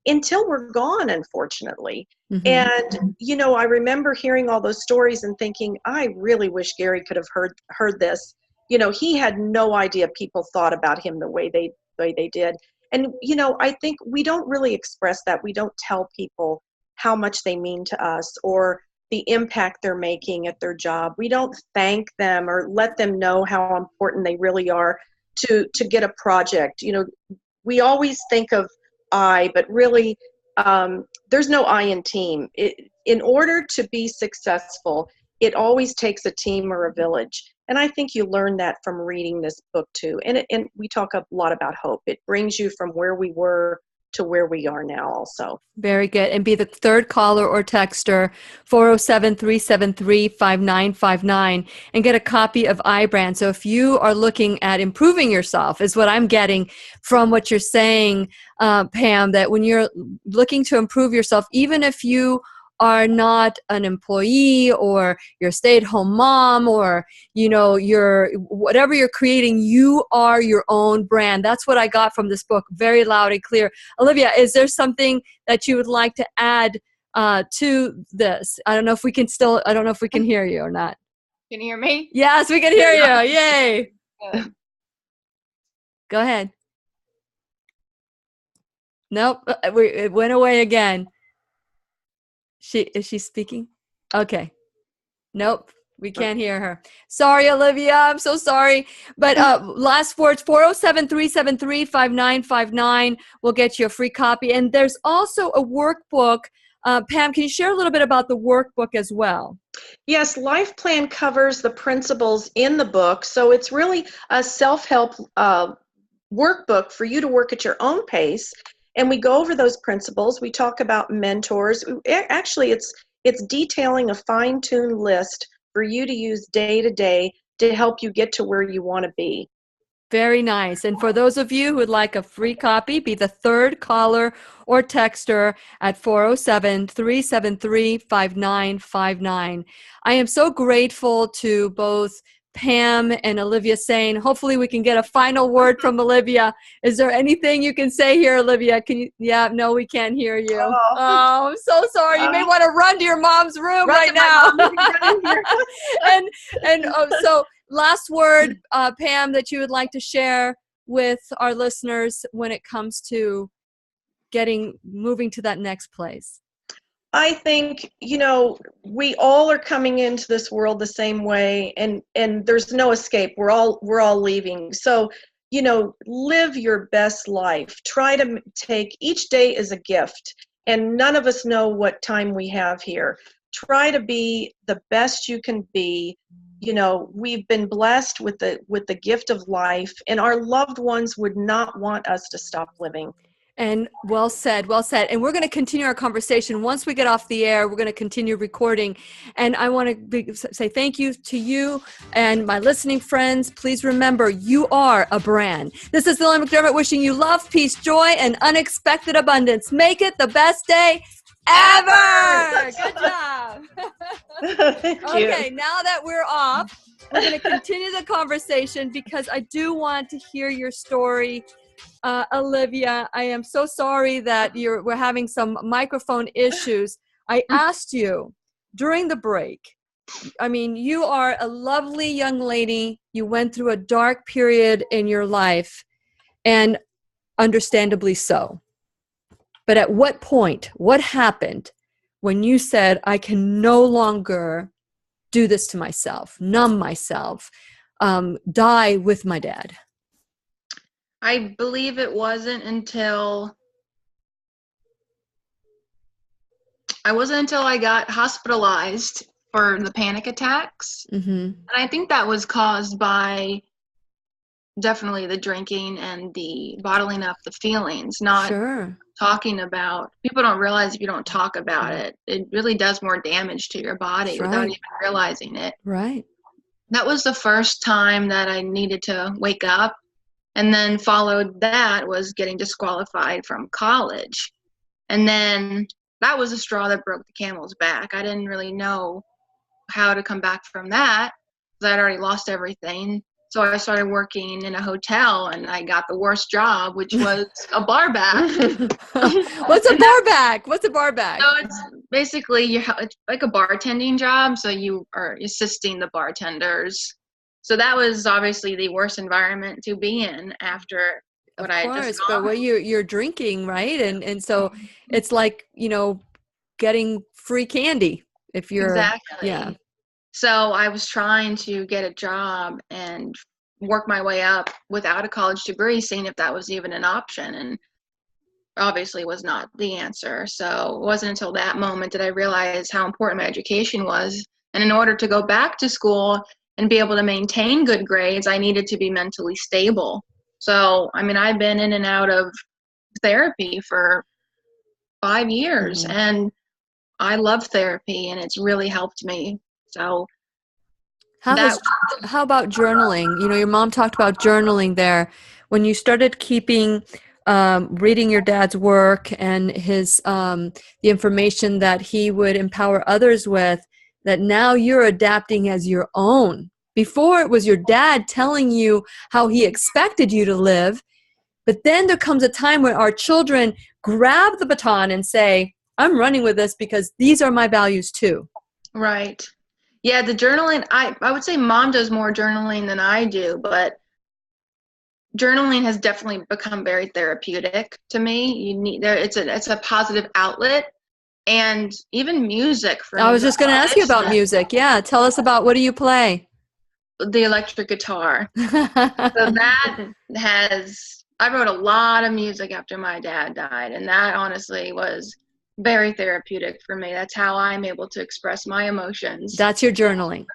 C: until we're gone, unfortunately.
A: Mm-hmm.
C: And I remember hearing all those stories and thinking, I really wish Gary could have heard this. He had no idea people thought about him the way they did. And I think we don't really express that. We don't tell people how much they mean to us or the impact they're making at their job. We don't thank them or let them know how important they really are to get a project. We always think of I, but really there's no I in team. In order to be successful, it always takes a team or a village. And I think you learn that from reading this book too. And we talk a lot about hope. It brings you from where we were to where we are now also.
A: Very good. And be the third caller or texter, 407-373-5959, and get a copy of iBRAND. So if you are looking at improving yourself, is what I'm getting from what you're saying, Pam, that when you're looking to improve yourself, even if you are not an employee or you're a stay-at-home mom or you're whatever you're creating, you are your own brand. That's what I got from this book, very loud and clear. Olivia, is there something that you would like to add to this? I don't know if we can hear you or not.
E: Can you hear me?
A: Yes, we can hear you. Yay. Go ahead. Nope, it went away again. Is she speaking? Okay. Nope. We can't hear her. Sorry, Olivia. I'm so sorry. But last words, 407-373-5959 will get you a free copy. And there's also a workbook. Pam, can you share a little bit about the workbook as well?
C: Yes, Life Plan covers the principles in the book. So it's really a self-help workbook for you to work at your own pace. And we go over those principles. We talk about mentors. Actually, it's detailing a fine-tuned list for you to use day to day to help you get to where you want to be.
A: Very nice. And for those of you who would like a free copy, be the third caller or texter at 407-373-5959. I am so grateful to both Pam and Olivia Sain. Hopefully we can get a final word from Olivia. Is there anything you can say here, Olivia? Can you? Yeah, no, we can't hear you. Oh, I'm so sorry. You may want to run to your mom's room right now. So last word, Pam, that you would like to share with our listeners when it comes to moving to that next place.
C: I think, we all are coming into this world the same way, and there's no escape. We're all leaving. So, live your best life. Try to take each day as a gift, and none of us know what time we have here. Try to be the best you can be. We've been blessed with the gift of life, and our loved ones would not want us to stop living.
A: And well said, well said. And we're going to continue our conversation. Once we get off the air, we're going to continue recording. And I want to say thank you to you and my listening friends. Please remember, you are a brand. This is Lillian McDermott wishing you love, peace, joy, and unexpected abundance. Make it the best day ever. Good job. Okay, now that we're off, we're going to continue the conversation because I do want to hear your story. Olivia, I am so sorry that we're having some microphone issues. I asked you during the break, you are a lovely young lady. You went through a dark period in your life, and understandably so. But at what point, what happened when you said, I can no longer do this to myself, numb myself, die with my dad?
E: I believe it wasn't until I got hospitalized for the panic attacks.
A: Mm-hmm.
E: And I think that was caused by definitely the drinking and the bottling up the feelings, not talking about. People don't realize if you don't talk about it, it really does more damage to your body without even realizing it.
A: Right.
E: That was the first time that I needed to wake up. And then followed that was getting disqualified from college. And then that was the straw that broke the camel's back. I didn't really know how to come back from that because I'd already lost everything. So I started working in a hotel, and I got the worst job, which was a bar back.
A: What's a bar back? What's a bar back?
E: So it's basically it's like a bartending job. So you are assisting the bartenders. So that was obviously the worst environment to be in after what I had just gone.
A: But you're drinking, right? And so it's like, getting free candy if you're
E: exactly. Yeah. So I was trying to get a job and work my way up without a college degree, seeing if that was even an option, and obviously was not the answer. So it wasn't until that moment that I realized how important my education was. And in order to go back to school and be able to maintain good grades, I needed to be mentally stable. So, I've been in and out of therapy for 5 years, and I love therapy, and it's really helped me. So,
A: how about journaling? Your mom talked about journaling there. When you started reading your dad's work and the information that he would empower others with, that now you're adapting as your own. Before it was your dad telling you how he expected you to live, but then there comes a time when our children grab the baton and say, I'm running with this because these are my values too.
E: Right. Yeah, the journaling, I would say mom does more journaling than I do, but journaling has definitely become very therapeutic to me. It's a positive outlet. And even music for me.
A: I was just going to ask you about music. Yeah, tell us about, what do you play?
E: The electric guitar. So I wrote a lot of music after my dad died, and that honestly was very therapeutic for me. That's how I'm able to express my emotions.
A: That's your journaling.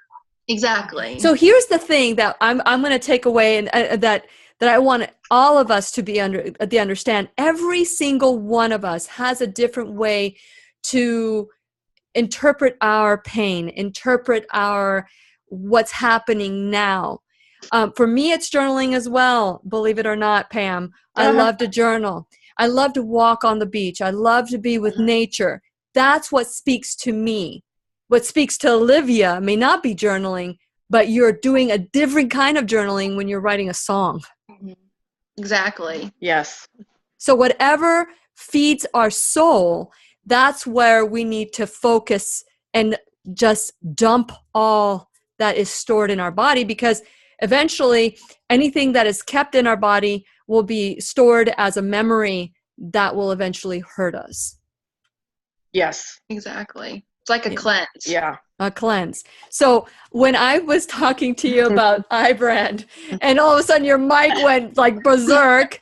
E: Exactly.
A: So here's the thing that I'm going to take away, and that I want all of us to understand. Every single one of us has a different way to interpret our pain, interpret what's happening now. For me, it's journaling as well. Believe it or not, Pam, I love to journal. I love to walk on the beach. I love to be with nature. That's what speaks to me. What speaks to Olivia may not be journaling, but you're doing a different kind of journaling when you're writing a song.
E: Exactly.
C: Yes.
A: So whatever feeds our soul, that's where we need to focus and just dump all that is stored in our body, because eventually anything that is kept in our body will be stored as a memory that will eventually hurt us.
C: Yes.
E: Exactly. It's like a cleanse.
C: Yeah.
A: A cleanse. So when I was talking to you about iBRAND and all of a sudden your mic went like berserk,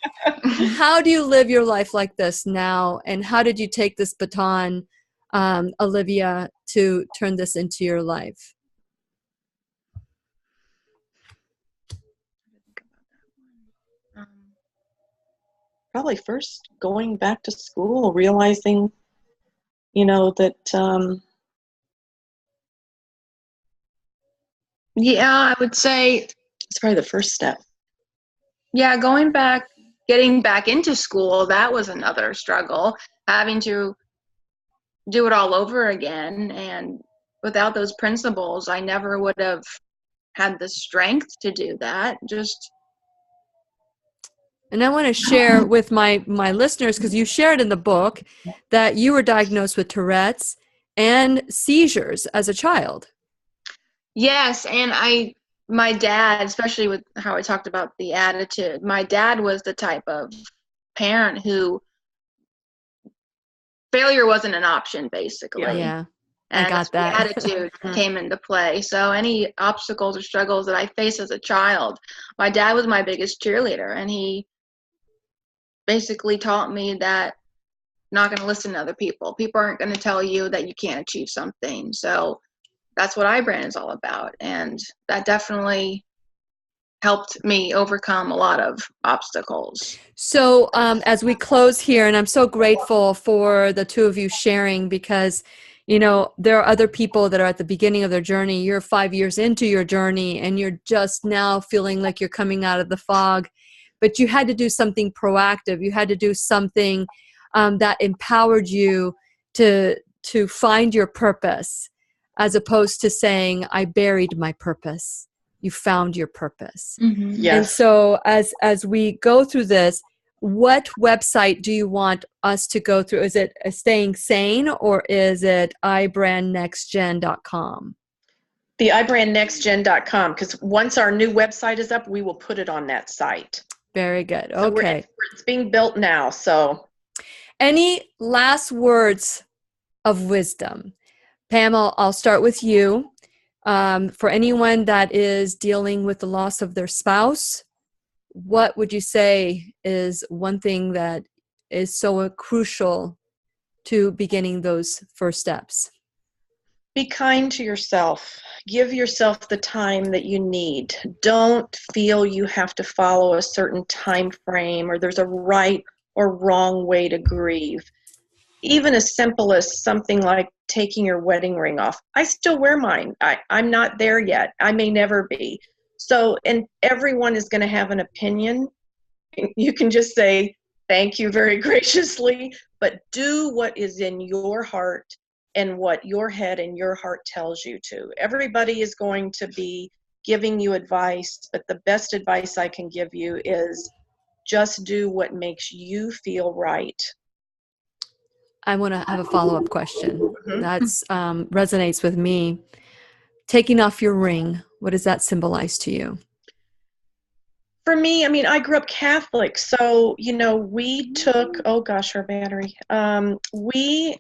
A: how do you live your life like this now? And how did you take this baton, Olivia, to turn this into your life?
C: Probably first going back to school, realizing, that
E: Yeah, I would say,
C: it's probably the first step.
E: yeah, getting back into school, that was another struggle, having to do it all over again. And without those principles, I never would have had the strength to do that.
A: And I want to share with my listeners, because you shared in the book that you were diagnosed with Tourette's and seizures as a child.
E: Yes, and my dad, especially with how I talked about the attitude, my dad was the type of parent who failure wasn't an option, basically.
A: Yeah,
E: and
A: I got that.
E: The attitude came into play. So any obstacles or struggles that I faced as a child, my dad was my biggest cheerleader, and he basically taught me that not going to listen to other people. People aren't going to tell you that you can't achieve something. So that's what iBRAND is all about. And that definitely helped me overcome a lot of obstacles.
A: So as we close here, and I'm so grateful for the two of you sharing, because, there are other people that are at the beginning of their journey. You're 5 years into your journey and you're just now feeling like you're coming out of the fog, but you had to do something proactive. You had to do something that empowered you to find your purpose, as opposed to saying, I buried my purpose. You found your purpose.
E: Mm-hmm.
C: Yes.
A: And so as we go through this, what website do you want us to go through? Is it Staying Sane, or is it iBRANDnextgen.com?
C: The iBRANDnextgen.com, because once our new website is up, we will put it on that site.
A: Very good.
C: So
A: okay.
C: It's being built now. So
A: Any last words of wisdom? Pamela, I'll start with you. For anyone that is dealing with the loss of their spouse, what would you say is one thing that is so crucial to beginning those first steps?
C: be kind to yourself. Give yourself the time that you need. Don't feel you have to follow a certain time frame or there's a right or wrong way to grieve. Even as simple as something like taking your wedding ring off. I still wear mine. I'm not there yet. I may never be. So, and everyone is going to have an opinion. You can just say, thank you very graciously, but do what is in your heart and what your head and your heart tells you to. Everybody is going to be giving you advice, but the best advice I can give you is just do what makes you feel right.
A: I want to have a follow-up question.
C: Mm-hmm.
A: That's resonates with me. Taking off your ring, what does that symbolize to you?
C: For me, I mean, I grew up Catholic, so, we took, oh gosh, our battery. We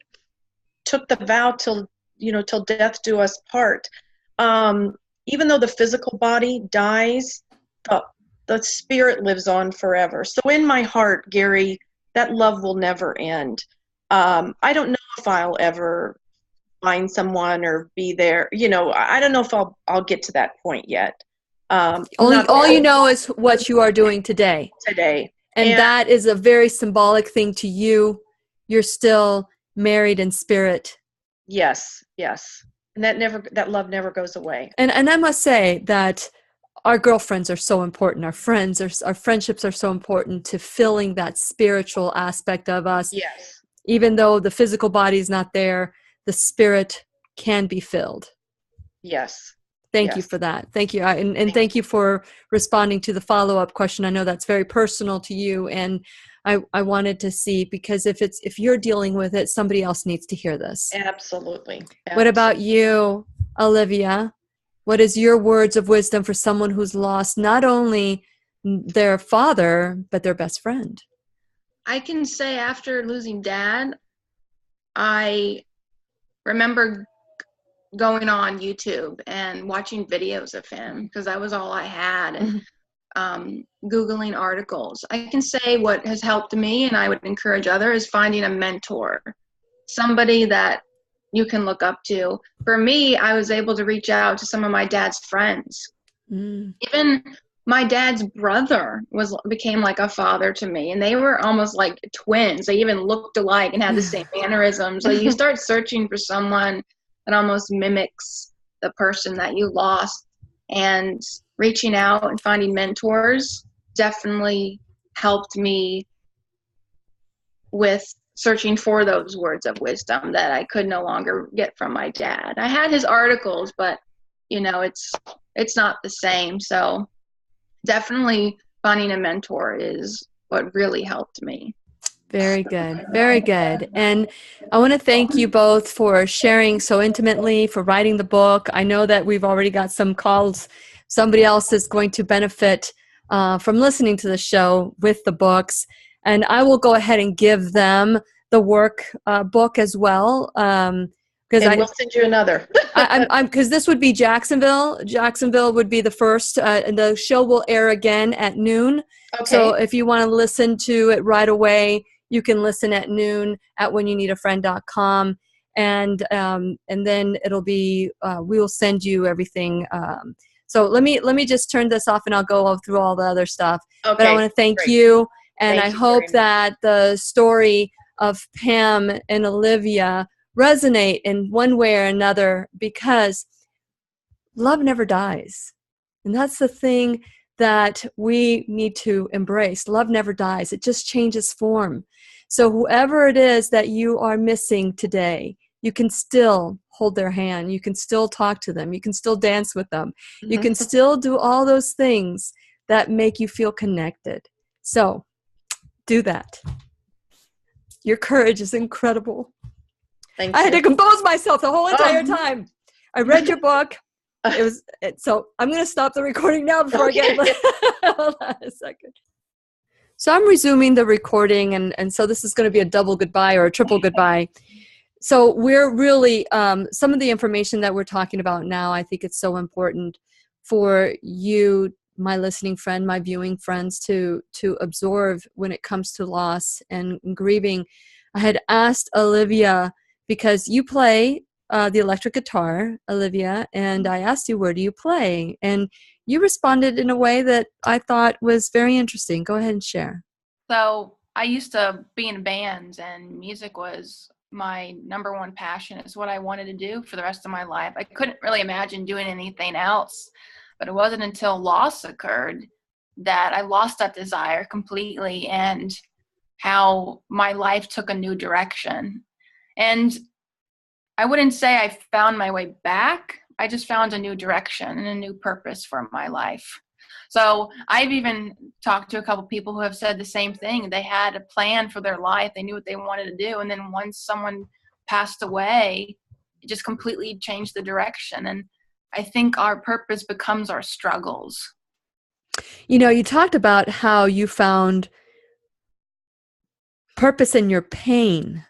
C: took the vow till death do us part. Even though the physical body dies, the spirit lives on forever. So in my heart, Gary, that love will never end. I don't know if I'll ever find someone or be there. I don't know if I'll get to that point yet.
A: All you know is what you are doing today. And that is a very symbolic thing to you. You're still married in spirit.
C: Yes. And that love never goes away.
A: And I must say that our girlfriends are so important. Our friendships are so important to filling that spiritual aspect of us.
C: Yes.
A: Even though the physical body is not there, the spirit can be filled.
C: Yes.
A: Thank you
C: Yes.
A: for that. Thank you. And thank you for responding to the follow-up question. I know that's very personal to you. And I wanted to see, because if you're dealing with it, somebody else needs to hear this.
C: Absolutely.
A: What about you, Olivia? What is your words of wisdom for someone who's lost not only their father, but their best friend?
E: I can say after losing Dad, I remember going on YouTube and watching videos of him because that was all I had, and Googling articles. I can say what has helped me, and I would encourage others, is finding a mentor, somebody that you can look up to. For me, I was able to reach out to some of my dad's friends. Even my dad's brother became like a father to me, and they were almost like twins. They even looked alike and had the same mannerisms. So you start searching for someone that almost mimics the person that you lost, and reaching out and finding mentors definitely helped me with searching for those words of wisdom that I could no longer get from my dad. I had his articles, but it's not the same. So definitely finding a mentor is what really helped me.
A: Very good. Very good. And I want to thank you both for sharing so intimately, for writing the book. I know that we've already got some calls. Somebody else is going to benefit from listening to the show with the books. And I will go ahead and give them the book as well.
C: Because we'll send you another.
A: Because this would be Jacksonville. Jacksonville would be the first, and the show will air again at noon.
C: Okay.
A: So if you want to listen to it right away, you can listen at noon at whenyounneedafriend.com, and then it'll be we will send you everything. So let me just turn this off, and I'll go through all the other stuff.
C: Okay.
A: But I want to thank you, and
C: Thank
A: I
C: you
A: hope
C: very much.
A: that the story of Pam and Olivia resonate in one way or another, because love never dies. And that's the thing that we need to embrace. Love never dies. It just changes form. So whoever it is that you are missing today, you can still hold their hand. You can still talk to them. You can still dance with them. You can still do all those things that make you feel connected. So do that. Your courage is incredible.
C: Thank
A: I
C: you.
A: had to compose myself the whole entire time. I read your book. So I'm going to stop the recording now before I get hold on a second. So I'm resuming the recording, and so this is going to be a double goodbye or a triple goodbye. So we're really, some of the information that we're talking about now, I think it's so important for you, my listening friend, my viewing friends, to absorb when it comes to loss and grieving. I had asked Olivia, because you play the electric guitar, Olivia, and I asked you, where do you play? And you responded in a way that I thought was very interesting. Go ahead and share.
E: So I used to be in bands, and music was my number one passion. It's what I wanted to do for the rest of my life. I couldn't really imagine doing anything else, but it wasn't until loss occurred that I lost that desire completely, and how my life took a new direction. And I wouldn't say I found my way back. I just found a new direction and a new purpose for my life. So I've even talked to a couple people who have said the same thing. They had a plan for their life. They knew what they wanted to do. And then once someone passed away, it just completely changed the direction. And I think our purpose becomes our struggles.
A: You know, you talked about how you found purpose in your pain,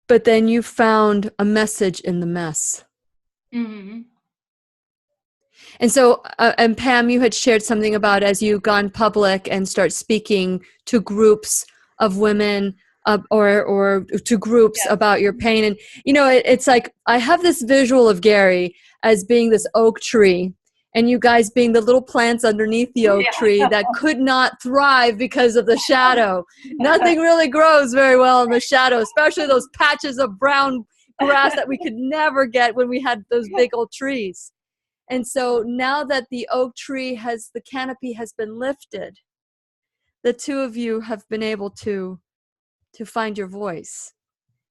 A: but then you found a message in the mess.
E: Mm-hmm.
A: And so, and Pam, you had shared something about as you gone public and start speaking to groups of women or to groups about your pain. And, you know, it's like, I have this visual of Gary as being this oak tree, and you guys being the little plants underneath the oak tree that could not thrive because of the shadow. Nothing really grows very well in the shadow, especially those patches of brown grass that we could never get when we had those big old trees. And so now that the oak tree the canopy has been lifted, the two of you have been able to find your voice.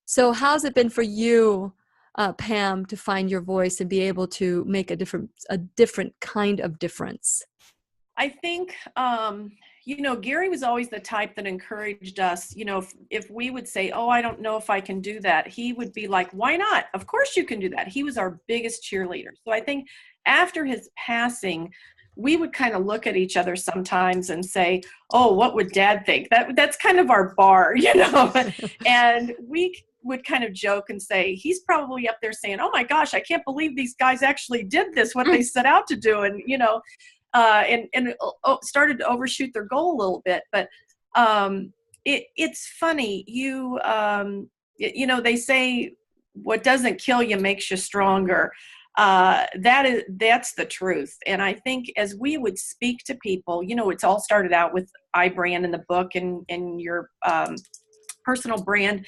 A: So how's it been for you, Pam, to find your voice and be able to make a different kind of difference?
G: I think, Gary was always the type that encouraged us. If we would say, oh, I don't know if I can do that, he would be like, why not? Of course you can do that. He was our biggest cheerleader. So I think after his passing, we would kind of look at each other sometimes and say, oh, what would Dad think? That's kind of our bar, And we would kind of joke and say, he's probably up there saying, oh my gosh, I can't believe these guys actually did this, what they set out to do. And, and started to overshoot their goal a little bit. But it's funny. They say what doesn't kill you makes you stronger. That's the truth. And I think as we would speak to people, it's all started out with iBRAND in the book and your personal brand.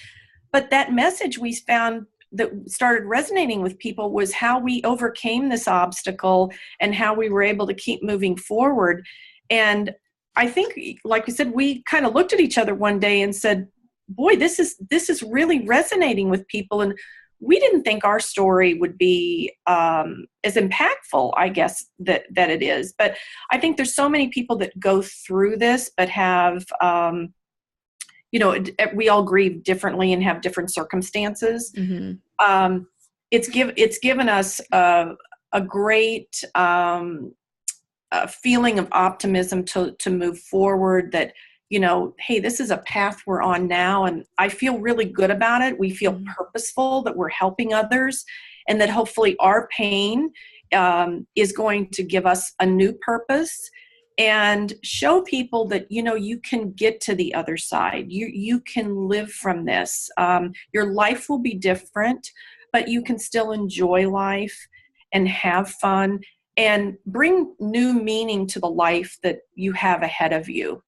G: But that message we found that started resonating with people was how we overcame this obstacle and how we were able to keep moving forward. And I think, like we said, we kind of looked at each other one day and said, boy, this is really resonating with people. And we didn't think our story would be as impactful, I guess, that it is. But I think there's so many people that go through this but have, we all grieve differently and have different circumstances. Mm-hmm. It's given us a great feeling of optimism to move forward, that hey, this is a path we're on now, and I feel really good about it. We feel purposeful, that we're helping others, and that hopefully our pain is going to give us a new purpose and show people that, you can get to the other side. You can live from this. Your life will be different, but you can still enjoy life and have fun and bring new meaning to the life that you have ahead of you.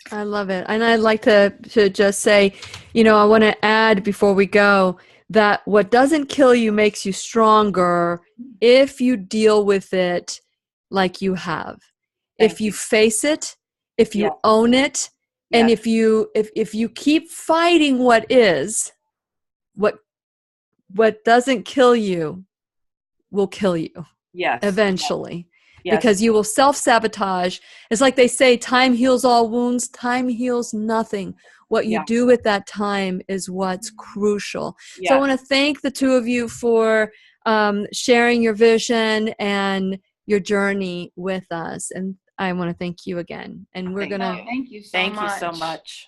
A: I love it. And I'd like to just say, I want to add before we go that what doesn't kill you makes you stronger if you deal with it like you have. If you face it, if you own it, and if you keep fighting what doesn't kill you will kill you. Yes. Eventually. Yes. Because you will self-sabotage. It's like they say, time heals all wounds. Time heals nothing. What you do with that time is what's crucial. Yes. So I want to thank the two of you for sharing your vision and your journey with us. And I want to thank you again. And we're going to...
E: Thank you so much.
G: Thank you so much.